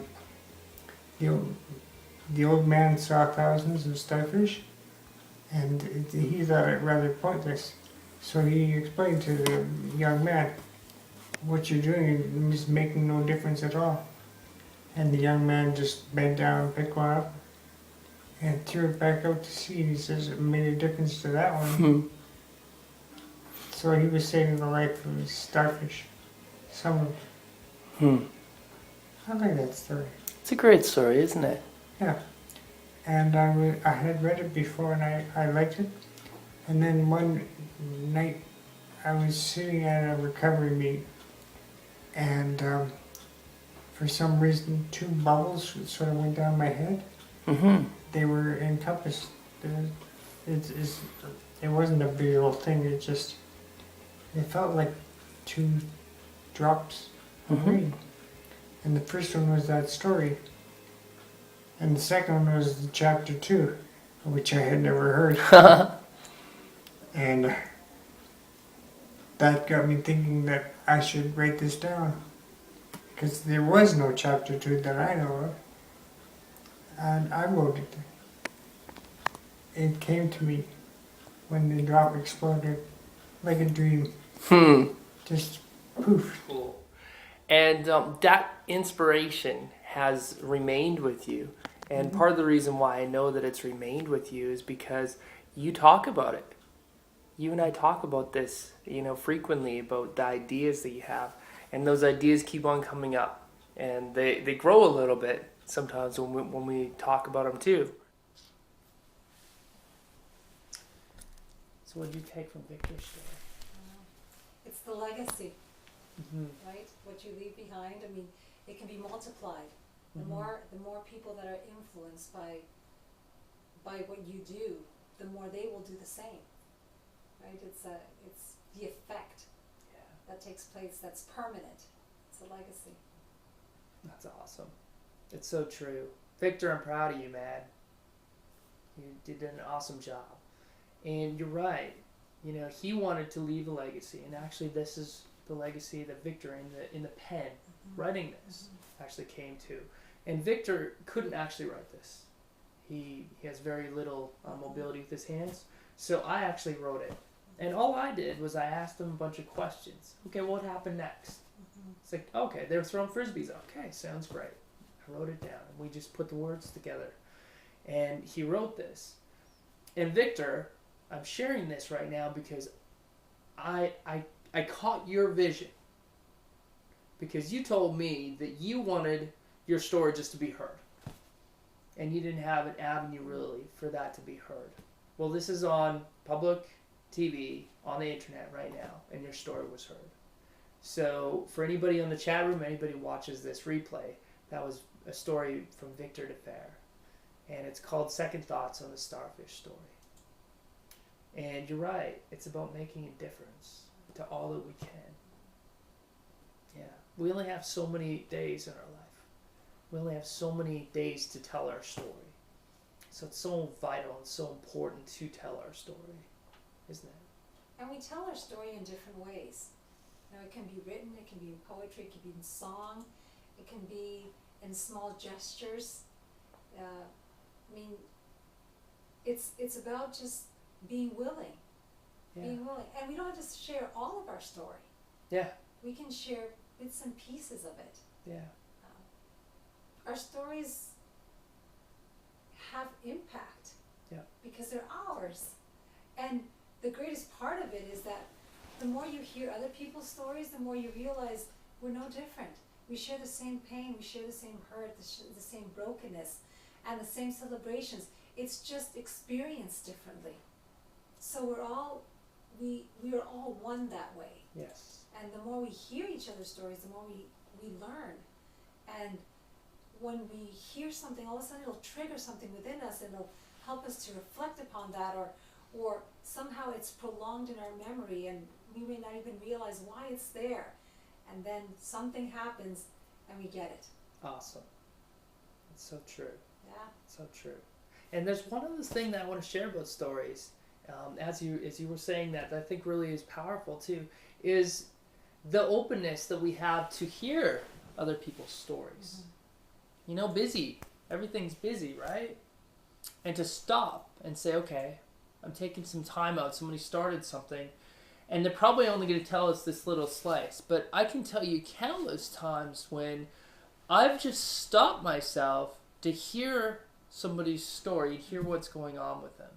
old man saw thousands of starfish, and he thought it rather pointless. So he explained to the young man, "What you're doing is making no difference at all." And the young man just bent down, picked one up, and threw it back out to sea. He says it made a difference to that one. Hmm. So he was saving the life of his starfish. Some of Hmm. I like that story. It's a great story, isn't it? Yeah. And I had read it before and I liked it. And then one night I was sitting at a recovery meeting and for some reason 2 bubbles sort of went down my head. Mm-hmm. They were encompassed. It wasn't a visual thing, it felt like 2 drops of Mm-hmm. rain. And the first one was that story. And the second one was chapter 2, which I had never heard. And that got me thinking that I should write this down. Because there was no chapter 2 that I know of. And I wrote it. It came to me when the drop exploded like a dream. Just poof. Cool. And that inspiration has remained with you. And part of the reason why I know that it's remained with you is because you talk about it. You and I talk about this, frequently, about the ideas that you have. And those ideas keep on coming up. And they grow a little bit sometimes when we talk about them too. So what did you take from Victor's story? It's the legacy, Mm-hmm. right? What you leave behind. I mean, it can be multiplied. The Mhm. more people that are influenced by what you do, the more they will do the same, right? It's the effect that takes place that's permanent. It's a legacy. That's awesome. It's so true. Victor, I'm proud of you, man. You did an awesome job. And you're right. He wanted to leave a legacy, and actually this is the legacy that Victor in the pen writing this actually came to. And Victor couldn't actually write this. He has very little mobility with his hands. So I actually wrote it. And all I did was I asked him a bunch of questions. Okay, what happened next? It's like, okay, they were throwing frisbees. Okay, sounds great. I wrote it down. And we just put the words together. And he wrote this. And Victor, I'm sharing this right now because I caught your vision. Because you told me that you wanted your story just to be heard. And you didn't have an avenue really for that to be heard. Well, this is on public TV, on the internet right now, and your story was heard. So for anybody on the chat room, anybody who watches this replay, that was a story from Victor DeFair. And it's called Second Thoughts on the Starfish Story. And you're right, it's about making a difference to all that we can. Yeah, we only have so many days in our life. We only have so many days to tell our story. So it's so vital and so important to tell our story, isn't it? And we tell our story in different ways. It can be written, it can be in poetry, it can be in song, it can be in small gestures. It's about just being willing. Yeah. Being willing. And we don't have to share all of our story. Yeah. We can share bits and pieces of it. Yeah. Our stories have impact. Yeah. Because they're ours. And the greatest part of it is that the more you hear other people's stories, the more you realize we're no different. We share the same pain, we share the same hurt, the same brokenness, and the same celebrations. It's just experienced differently. So we are all one that way. Yes. And the more we hear each other's stories, the more we learn. And when we hear something, all of a sudden it'll trigger something within us, and it'll help us to reflect upon that, or somehow it's prolonged in our memory and we may not even realize why it's there. And then something happens and we get it. Awesome. It's so true. Yeah. So true. And there's one other thing that I want to share about stories, as you were saying that I think really is powerful too, is the openness that we have to hear other people's stories. You know, busy. Everything's busy, right? And to stop and say, okay, I'm taking some time out. Somebody started something, and they're probably only going to tell us this little slice. But I can tell you countless times when I've just stopped myself to hear somebody's story, hear what's going on with them.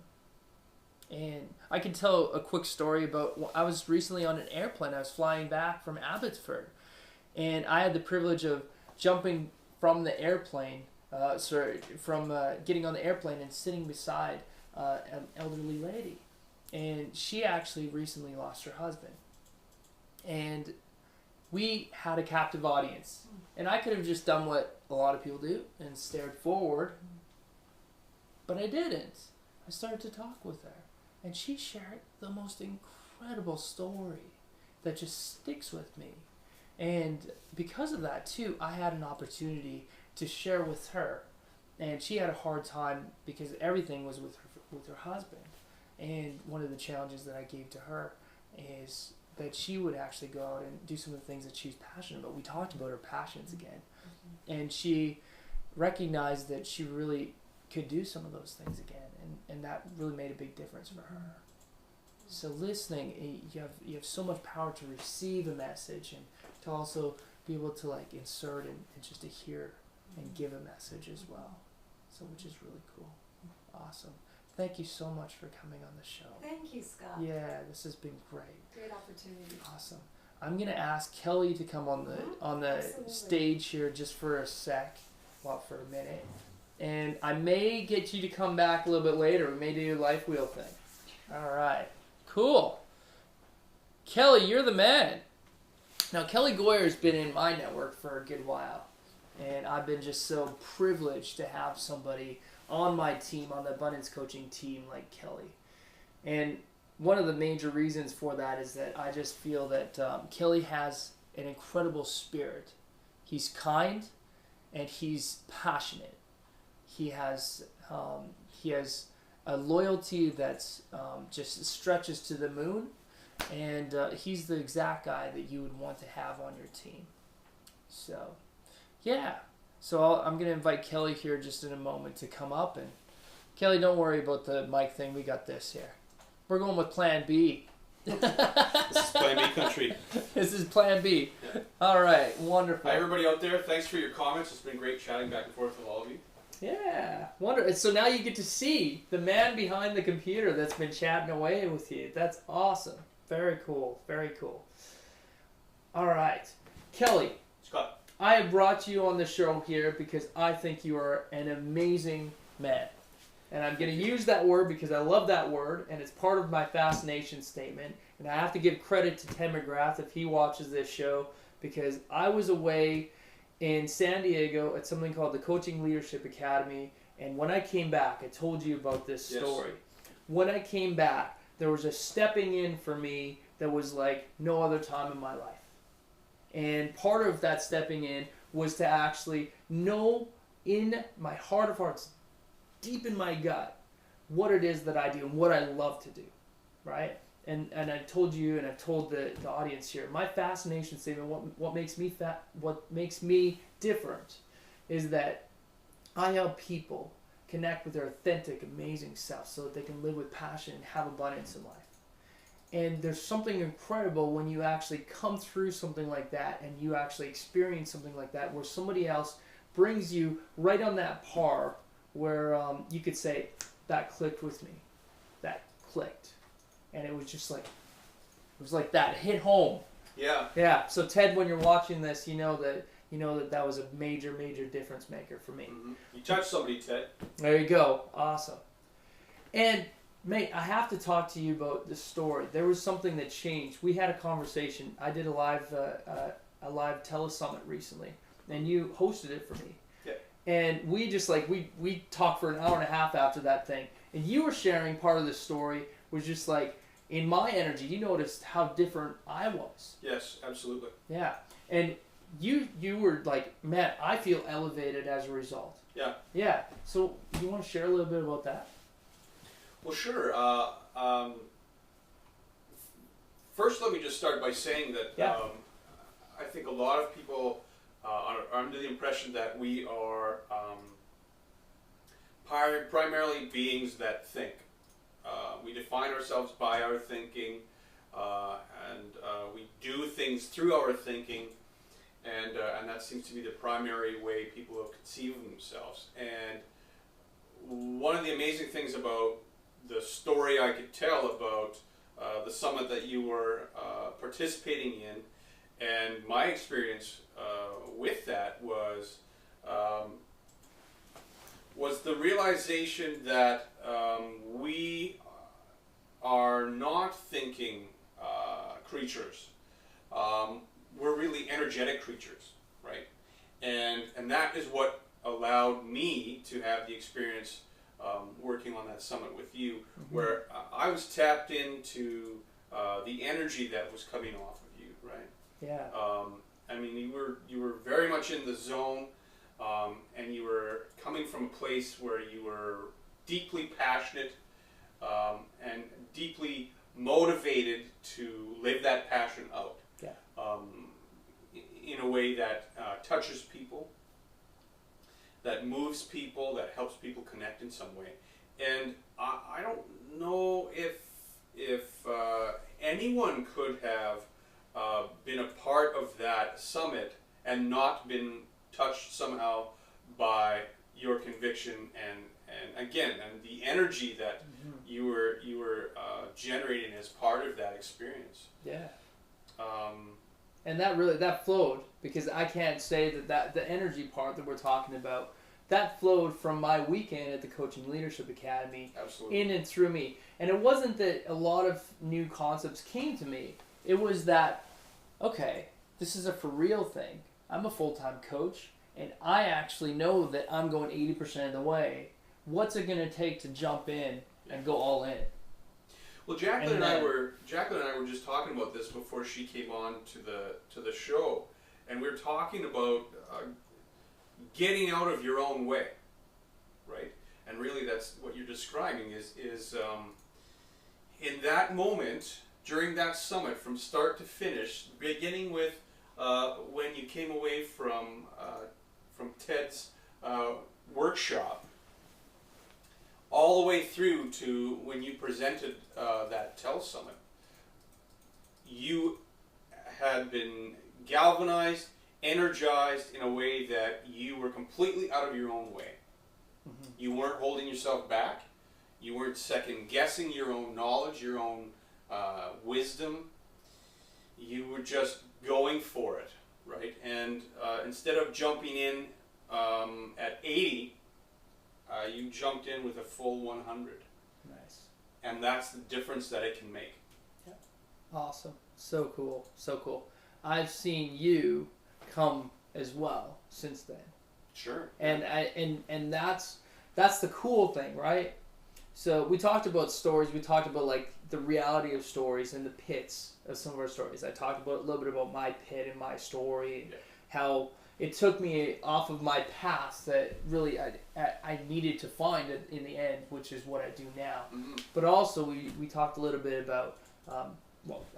And I can tell a quick story about, I was recently on an airplane. I was flying back from Abbotsford, and I had the privilege of jumping from the airplane, getting on the airplane and sitting beside an elderly lady. And she actually recently lost her husband. And we had a captive audience. And I could have just done what a lot of people do and stared forward. But I didn't. I started to talk with her. And she shared the most incredible story that just sticks with me. And because of that, too, I had an opportunity to share with her. And she had a hard time because everything was with her husband. And one of the challenges that I gave to her is that she would actually go out and do some of the things that she's passionate about. We talked about her passions again. And she recognized that she really could do some of those things again. And that really made a big difference for her. So listening, you have so much power to receive a message and to also be able to like insert and just to hear and give a message as well. So which is really cool. Awesome. Thank you so much for coming on the show. Thank you, Scott. Yeah, this has been great. Great opportunity. Awesome. I'm gonna ask Kelly to come on the Absolutely. stage here just for a sec, for a minute, and I may get you to come back a little bit later. We may do a life wheel thing. All right, cool. Kelly, you're the man. Now, Kelly Goyer's been in my network for a good while, and I've been just so privileged to have somebody on my team, on the abundance coaching team like Kelly. And one of the major reasons for that is that I just feel that Kelly has an incredible spirit. He's kind and he's passionate. He has a loyalty that's just stretches to the moon, and he's the exact guy that you would want to have on your team. So, yeah. So I'm going to invite Kelly here just in a moment to come up. And Kelly, don't worry about the mic thing. We got this here. We're going with Plan B. This is Plan B country. This is Plan B. Yeah. All right. Wonderful. Hi, everybody out there. Thanks for your comments. It's been great chatting back and forth with all of you. Yeah. Wonderful. So now you get to see the man behind the computer that's been chatting away with you. That's awesome. Very cool. Very cool. All right. Kelly. Scott. I have brought you on the show here because I think you are an amazing man. And I'm going to use that word because I love that word, and it's part of my fascination statement. And I have to give credit to Ted McGrath if he watches this show, because I was away in San Diego at something called the Coaching Leadership Academy, and when I came back, I told you about this story. Yes. When I came back, there was a stepping in for me that was like no other time in my life. And part of that stepping in was to actually know in my heart of hearts, deep in my gut, what it is that I do and what I love to do, right? And I told you, and I've told the audience here, my fascination statement, what makes me different, is that I help people connect with their authentic, amazing self so that they can live with passion and have abundance in life. And there's something incredible when you actually come through something like that and you actually experience something like that where somebody else brings you right on that par where you could say, that clicked with me. That clicked. And it was just like, it was like that hit home. Yeah. Yeah. So Ted, when you're watching this, you know that was a major, major difference maker for me. Mm-hmm. You touched somebody, Ted. There you go. Awesome. And mate, I have to talk to you about this story. There was something that changed. We had a conversation. I did a live telesummit recently, and you hosted it for me. Yeah. And we just we talked for an hour and a half after that thing. And you were sharing part of the story was just like, in my energy, you noticed how different I was. Yes, absolutely. Yeah. And you were like, man, I feel elevated as a result. Yeah. Yeah. So you want to share a little bit about that? Well, sure. First, let me just start by saying that I think a lot of people are under the impression that we are primarily beings that think. We define ourselves by our thinking, and we do things through our thinking, and that seems to be the primary way people have conceived of themselves. And one of the amazing things about the story I could tell about the summit that you were participating in, and my experience with that was the realization that we are not thinking creatures. We're really energetic creatures, right? And that is what allowed me to have the experience working on that summit with you, where I was tapped into the energy that was coming off of you, right? Yeah. I mean, you were very much in the zone, and you were coming from a place where you were deeply passionate and deeply motivated to live that passion out. Yeah. In a way that touches people, that moves people, that helps people connect in some way. And I don't know if anyone could have been a part of that summit and not been touched somehow by your conviction and again and the energy that you were generating as part of that experience. Yeah. And that flowed, because I can't say that the energy part that we're talking about, that flowed from my weekend at the Coaching Leadership Academy. Absolutely. In and through me. And it wasn't that a lot of new concepts came to me. It was that, okay, this is a for real thing. I'm a full-time coach, and I actually know that I'm going 80% of the way. What's it going to take to jump in and go all in? Well, Jacqueline and I were just talking about this before she came on to the show, and we were talking about getting out of your own way, right? And really, that's what you're describing is in that moment during that summit, from start to finish, beginning with when you came away from Ted's workshop, all the way through to when you presented that TEL Summit, you had been galvanized, energized in a way that you were completely out of your own way. You weren't holding yourself back. You weren't second guessing your own knowledge, your own wisdom. You were just going for it, right? And instead of jumping in at 80, you jumped in with a full 100. Nice. And that's the difference that it can make. Yeah. Awesome. So cool. So cool. I've seen you come as well since then. Sure. And that's the cool thing, right? So we talked about stories. We talked about like the reality of stories and the pits of some of our stories. I talked about a little bit about my pit and my story, and how it took me off of my path that really I needed to find it in the end, which is what I do now. But also we talked a little bit about,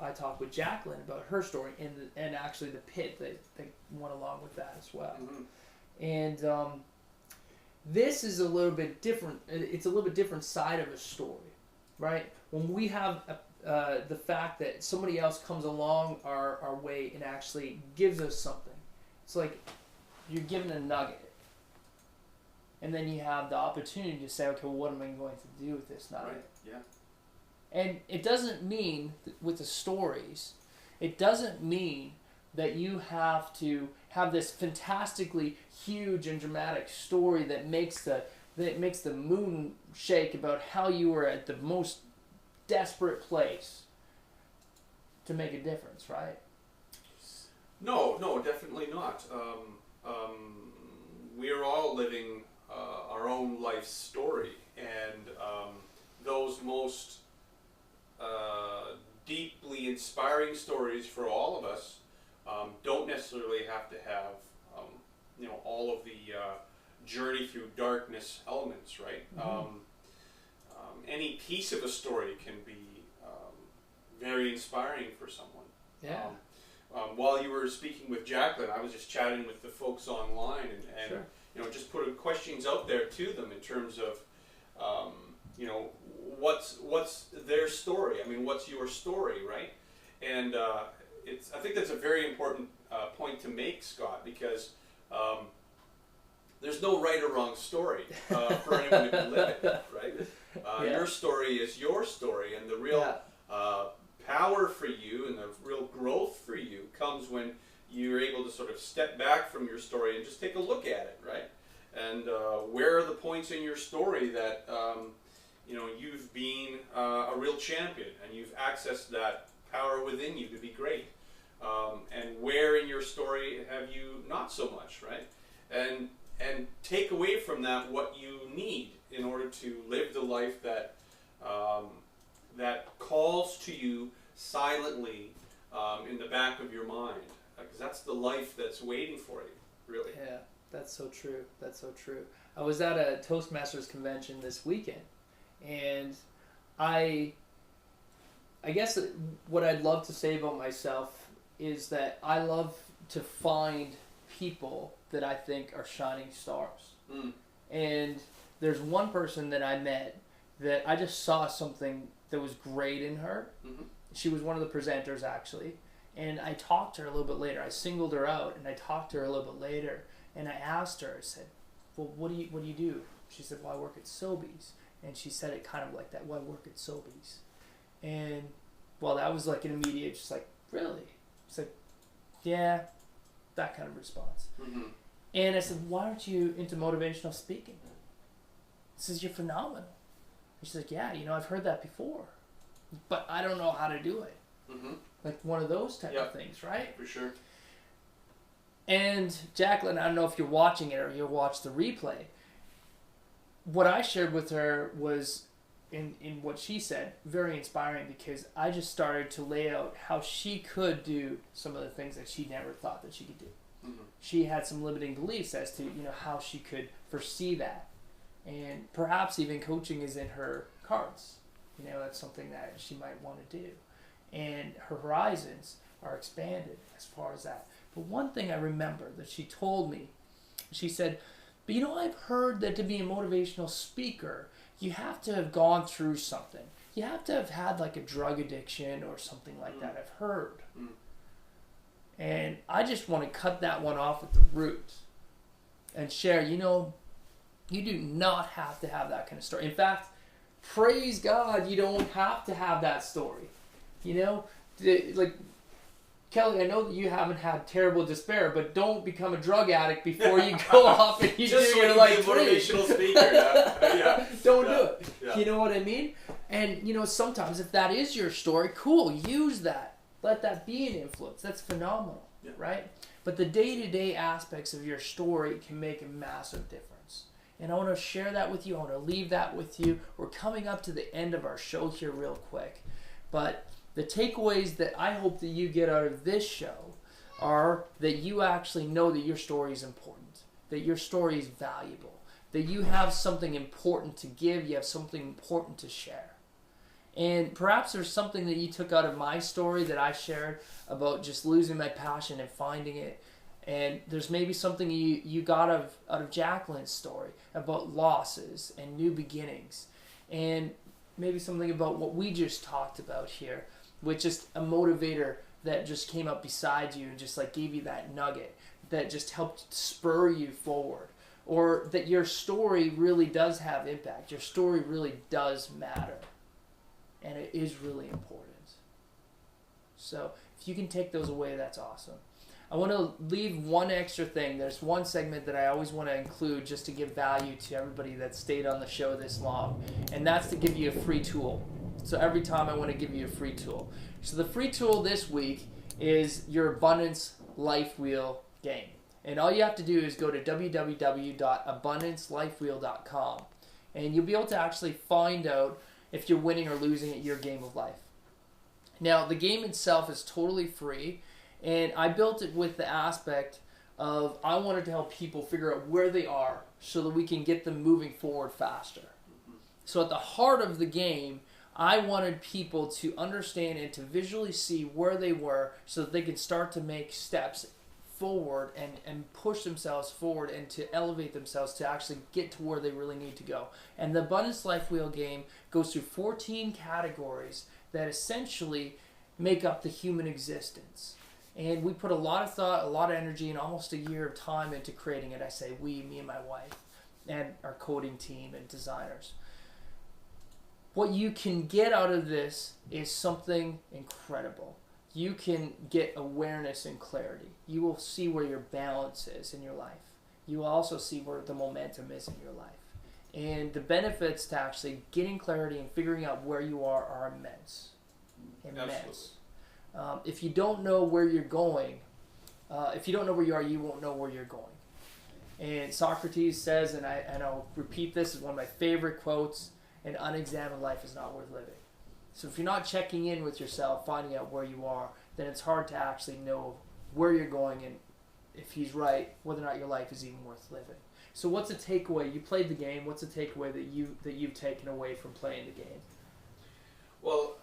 I talked with Jacqueline about her story and actually the pit that went along with that as well. And this is a little bit different. It's a little bit different side of a story, right? When we have the fact that somebody else comes along our way and actually gives us something. It's like you're given a nugget, and then you have the opportunity to say, okay, well, what am I going to do with this nugget? Right. Yeah. And it doesn't mean, with the stories, it doesn't mean that you have to have this fantastically huge and dramatic story that makes the moon shake about how you were at the most desperate place to make a difference, right? No, definitely not. We are all living our own life story, and those most inspiring stories for all of us don't necessarily have to have all of the journey through darkness elements, right? Any piece of a story can be very inspiring for someone. Yeah. While you were speaking with Jacqueline, I was just chatting with the folks online and Sure. just putting questions out there to them in terms of what's their story. I mean, what's your story, right? And I think that's a very important point to make, Scott, because there's no right or wrong story for anyone to live it, right? Your story is your story, and the real power for you and the real growth for you comes when you're able to sort of step back from your story and just take a look at it, right? And where are the points in your story that you've been a real champion and you've accessed that power within you to be great, and where in your story have you not so much, right? And take away from that what you need in order to live the life that that calls to you silently in the back of your mind, because that's the life that's waiting for you, really. Yeah, that's so true. That's so true. I was at a Toastmasters convention this weekend, and I guess what I'd love to say about myself is that I love to find people that I think are shining stars. And there's one person that I met that I just saw something that was great in her. She was one of the presenters, actually, and I talked to her a little bit later. I singled her out, and I talked to her a little bit later, and I asked her, I said, well, what do you do? She said, well, I work at Sobeys. And she said it kind of like that, well, I work at Sobeys. And, well, that was like an immediate, just like, really? She's like, yeah, that kind of response. And I said, why aren't you into motivational speaking? She says, you're phenomenal. And she's like, yeah, I've heard that before, but I don't know how to do it. Like one of those type of things, right? For sure. And Jacqueline, I don't know if you're watching it or you'll watch the replay. What I shared with her was, in what she said, very inspiring, because I just started to lay out how she could do some of the things that she never thought that she could do. She had some limiting beliefs as to how she could foresee that, and perhaps even coaching is in her cards. That's something that she might want to do, and her horizons are expanded as far as that. But one thing I remember that she told me, she said, but I've heard that to be a motivational speaker, you have to have gone through something. You have to have had like a drug addiction or something like that. I've heard. And I just want to cut that one off at the root and share, you do not have to have that kind of story. In fact, praise God, you don't have to have that story. Like, Kelly, I know that you haven't had terrible despair, but don't become a drug addict before you go off and you just do so your like a motivational speaker. Don't do it. Yeah. You know what I mean? And sometimes if that is your story, cool, use that. Let that be an influence. That's phenomenal, right? But the day-to-day aspects of your story can make a massive difference. And I want to share that with you. I want to leave that with you. We're coming up to the end of our show here real quick. But the takeaways that I hope that you get out of this show are that you actually know that your story is important, that your story is valuable, that you have something important to give, you have something important to share. And perhaps there's something that you took out of my story that I shared about just losing my passion and finding it. And there's maybe something you got out of Jacqueline's story about losses and new beginnings. And maybe something about what we just talked about here, with just a motivator that just came up beside you and just like gave you that nugget that just helped spur you forward. Or that your story really does have impact. Your story really does matter. And it is really important. So if you can take those away, that's awesome. I want to leave one extra thing. There's one segment that I always want to include just to give value to everybody that stayed on the show this long. And that's to give you a free tool. So every time I want to give you a free tool. So the free tool this week is your Abundance Life Wheel game. And all you have to do is go to www.abundancelifewheel.com. And you'll be able to actually find out if you're winning or losing at your game of life. Now, the game itself is totally free, and I built it with the aspect of I wanted to help people figure out where they are so that we can get them moving forward faster. So at the heart of the game, I wanted people to understand and to visually see where they were so that they could start to make steps forward and push themselves forward and to elevate themselves to actually get to where they really need to go. And the Abundance Life Wheel game goes through 14 categories that essentially make up the human existence. And we put a lot of thought, a lot of energy, and almost a year of time into creating it. I say we, me and my wife, and our coding team and designers. What you can get out of this is something incredible. You can get awareness and clarity. You will see where your balance is in your life. You will also see where the momentum is in your life. And the benefits to actually getting clarity and figuring out where you are immense. Immense. If you don't know where you're going, if you don't know where you are, you won't know where you're going. And Socrates says, and I'll repeat this, is one of my favorite quotes, an unexamined life is not worth living. So if you're not checking in with yourself, finding out where you are, then it's hard to actually know where you're going and if he's right, whether or not your life is even worth living. So what's a takeaway? You played the game. What's a takeaway that you've taken away from playing the game? Well,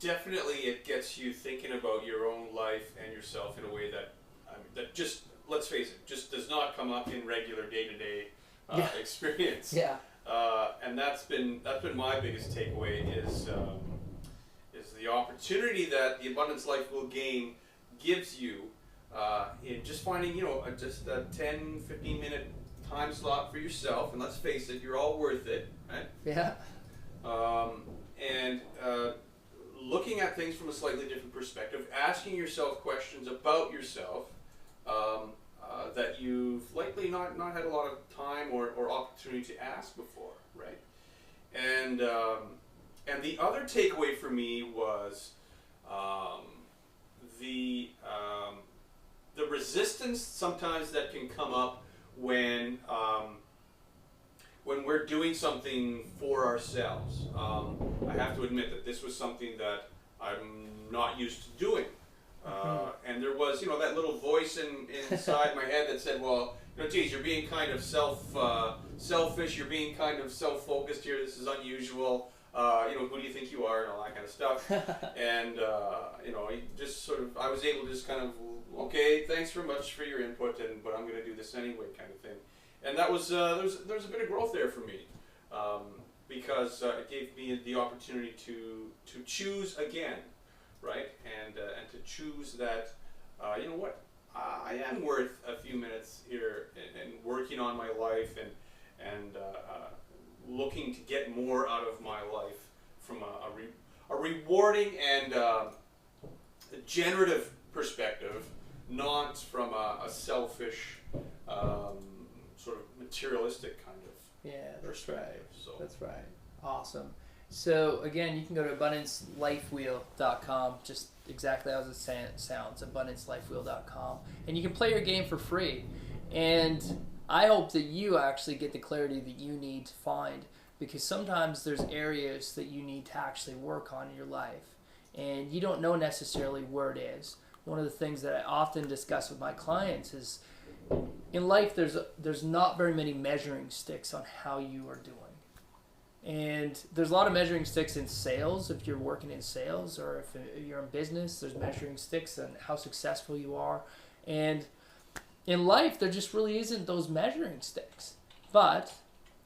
definitely it gets you thinking about your own life and yourself in a way that that just, let's face it, just does not come up in regular day-to-day experience. Yeah. And that's been my biggest takeaway is the opportunity that the Abundance Life Wheel game gives you in just finding, just a 10, 15 minute time slot for yourself. And let's face it, you're all worth it, right? Yeah. And looking at things from a slightly different perspective, asking yourself questions about yourself that you've likely not had a lot of time or opportunity to ask before, right? And the other takeaway for me was the resistance sometimes that can come up when we're doing something for ourselves. I have to admit that this was something that I'm not used to doing. And there was, that little voice inside my head that said, well, geez, you're being kind of selfish, you're being kind of self-focused here, this is unusual, who do you think you are, and all that kind of stuff. And, just sort of, I was able to just kind of, okay, thanks very much for your input, but I'm going to do this anyway, kind of thing. And that was, there's a bit of growth there for me, because it gave me the opportunity to choose again. Right, and to choose that, I am worth a few minutes here and working on my life and looking to get more out of my life from a rewarding and a generative perspective, not from a selfish, sort of materialistic kind of. Yeah, that's right. So. That's right. Awesome. So again, you can go to abundancelifewheel.com, just exactly as it sounds, abundancelifewheel.com, and you can play your game for free. And I hope that you actually get the clarity that you need to find, because sometimes there's areas that you need to actually work on in your life, and you don't know necessarily where it is. One of the things that I often discuss with my clients is, in life there's not very many measuring sticks on how you are doing. And there's a lot of measuring sticks in sales if you're working in sales, or if you're in business, there's measuring sticks on how successful you are. And in life, there just really isn't those measuring sticks. But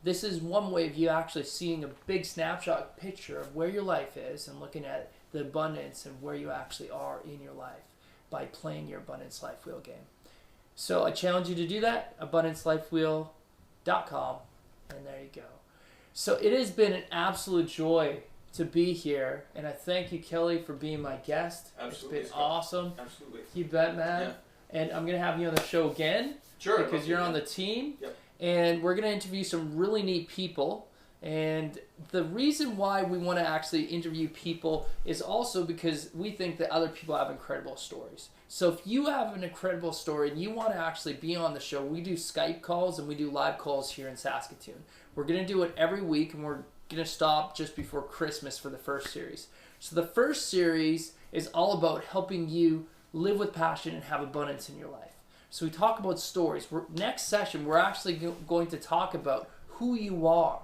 this is one way of you actually seeing a big snapshot picture of where your life is and looking at the abundance and where you actually are in your life by playing your Abundance Life Wheel game. So I challenge you to do that, abundancelifewheel.com, and there you go. So it has been an absolute joy to be here, and I thank you, Kelly, for being my guest. Absolutely. It's been awesome. Absolutely. You bet, man. Yeah. And I'm going to have you on the show again. Sure. Because you're on the team. Yep. And we're going to interview some really neat people. And the reason why we want to actually interview people is also because we think that other people have incredible stories. So if you have an incredible story and you want to actually be on the show, we do Skype calls and we do live calls here in Saskatoon. We're going to do it every week, and we're going to stop just before Christmas for the first series. So the first series is all about helping you live with passion and have abundance in your life. So we talk about stories. Next session, we're actually going to talk about who you are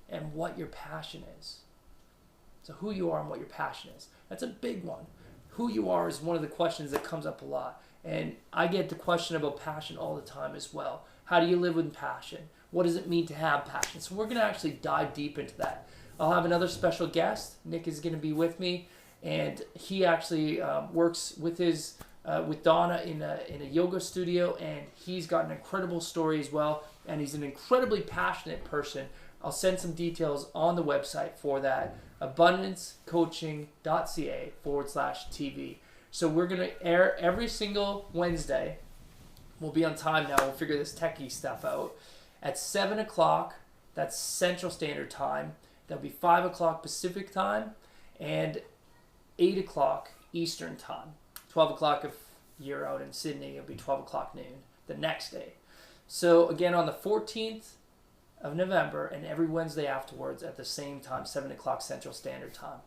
and what your passion is. So who you are and what your passion is. That's a big one. Who you are is one of the questions that comes up a lot. And I get the question about passion all the time as well. How do you live with passion? What does it mean to have passion? So we're going to actually dive deep into that. I'll have another special guest. Nick is going to be with me, and he actually works with with Donna in a yoga studio, and he's got an incredible story as well, and he's an incredibly passionate person. I'll send some details on the website for that, abundancecoaching.ca/TV. So we're going to air every single Wednesday. We'll be on time now. We'll figure this techie stuff out. At 7 o'clock, that's Central Standard Time. That'll be 5 o'clock Pacific Time and 8 o'clock Eastern Time. 12 o'clock if you're out in Sydney, it'll be 12 o'clock noon the next day. So again, on the 14th of November and every Wednesday afterwards at the same time, 7 o'clock Central Standard Time.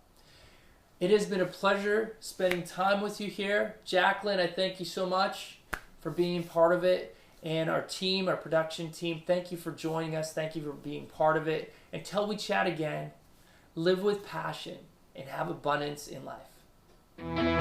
It has been a pleasure spending time with you here. Jacqueline, I thank you so much for being part of it. And our team, our production team, thank you for joining us. Thank you for being part of it. Until we chat again, live with passion and have abundance in life.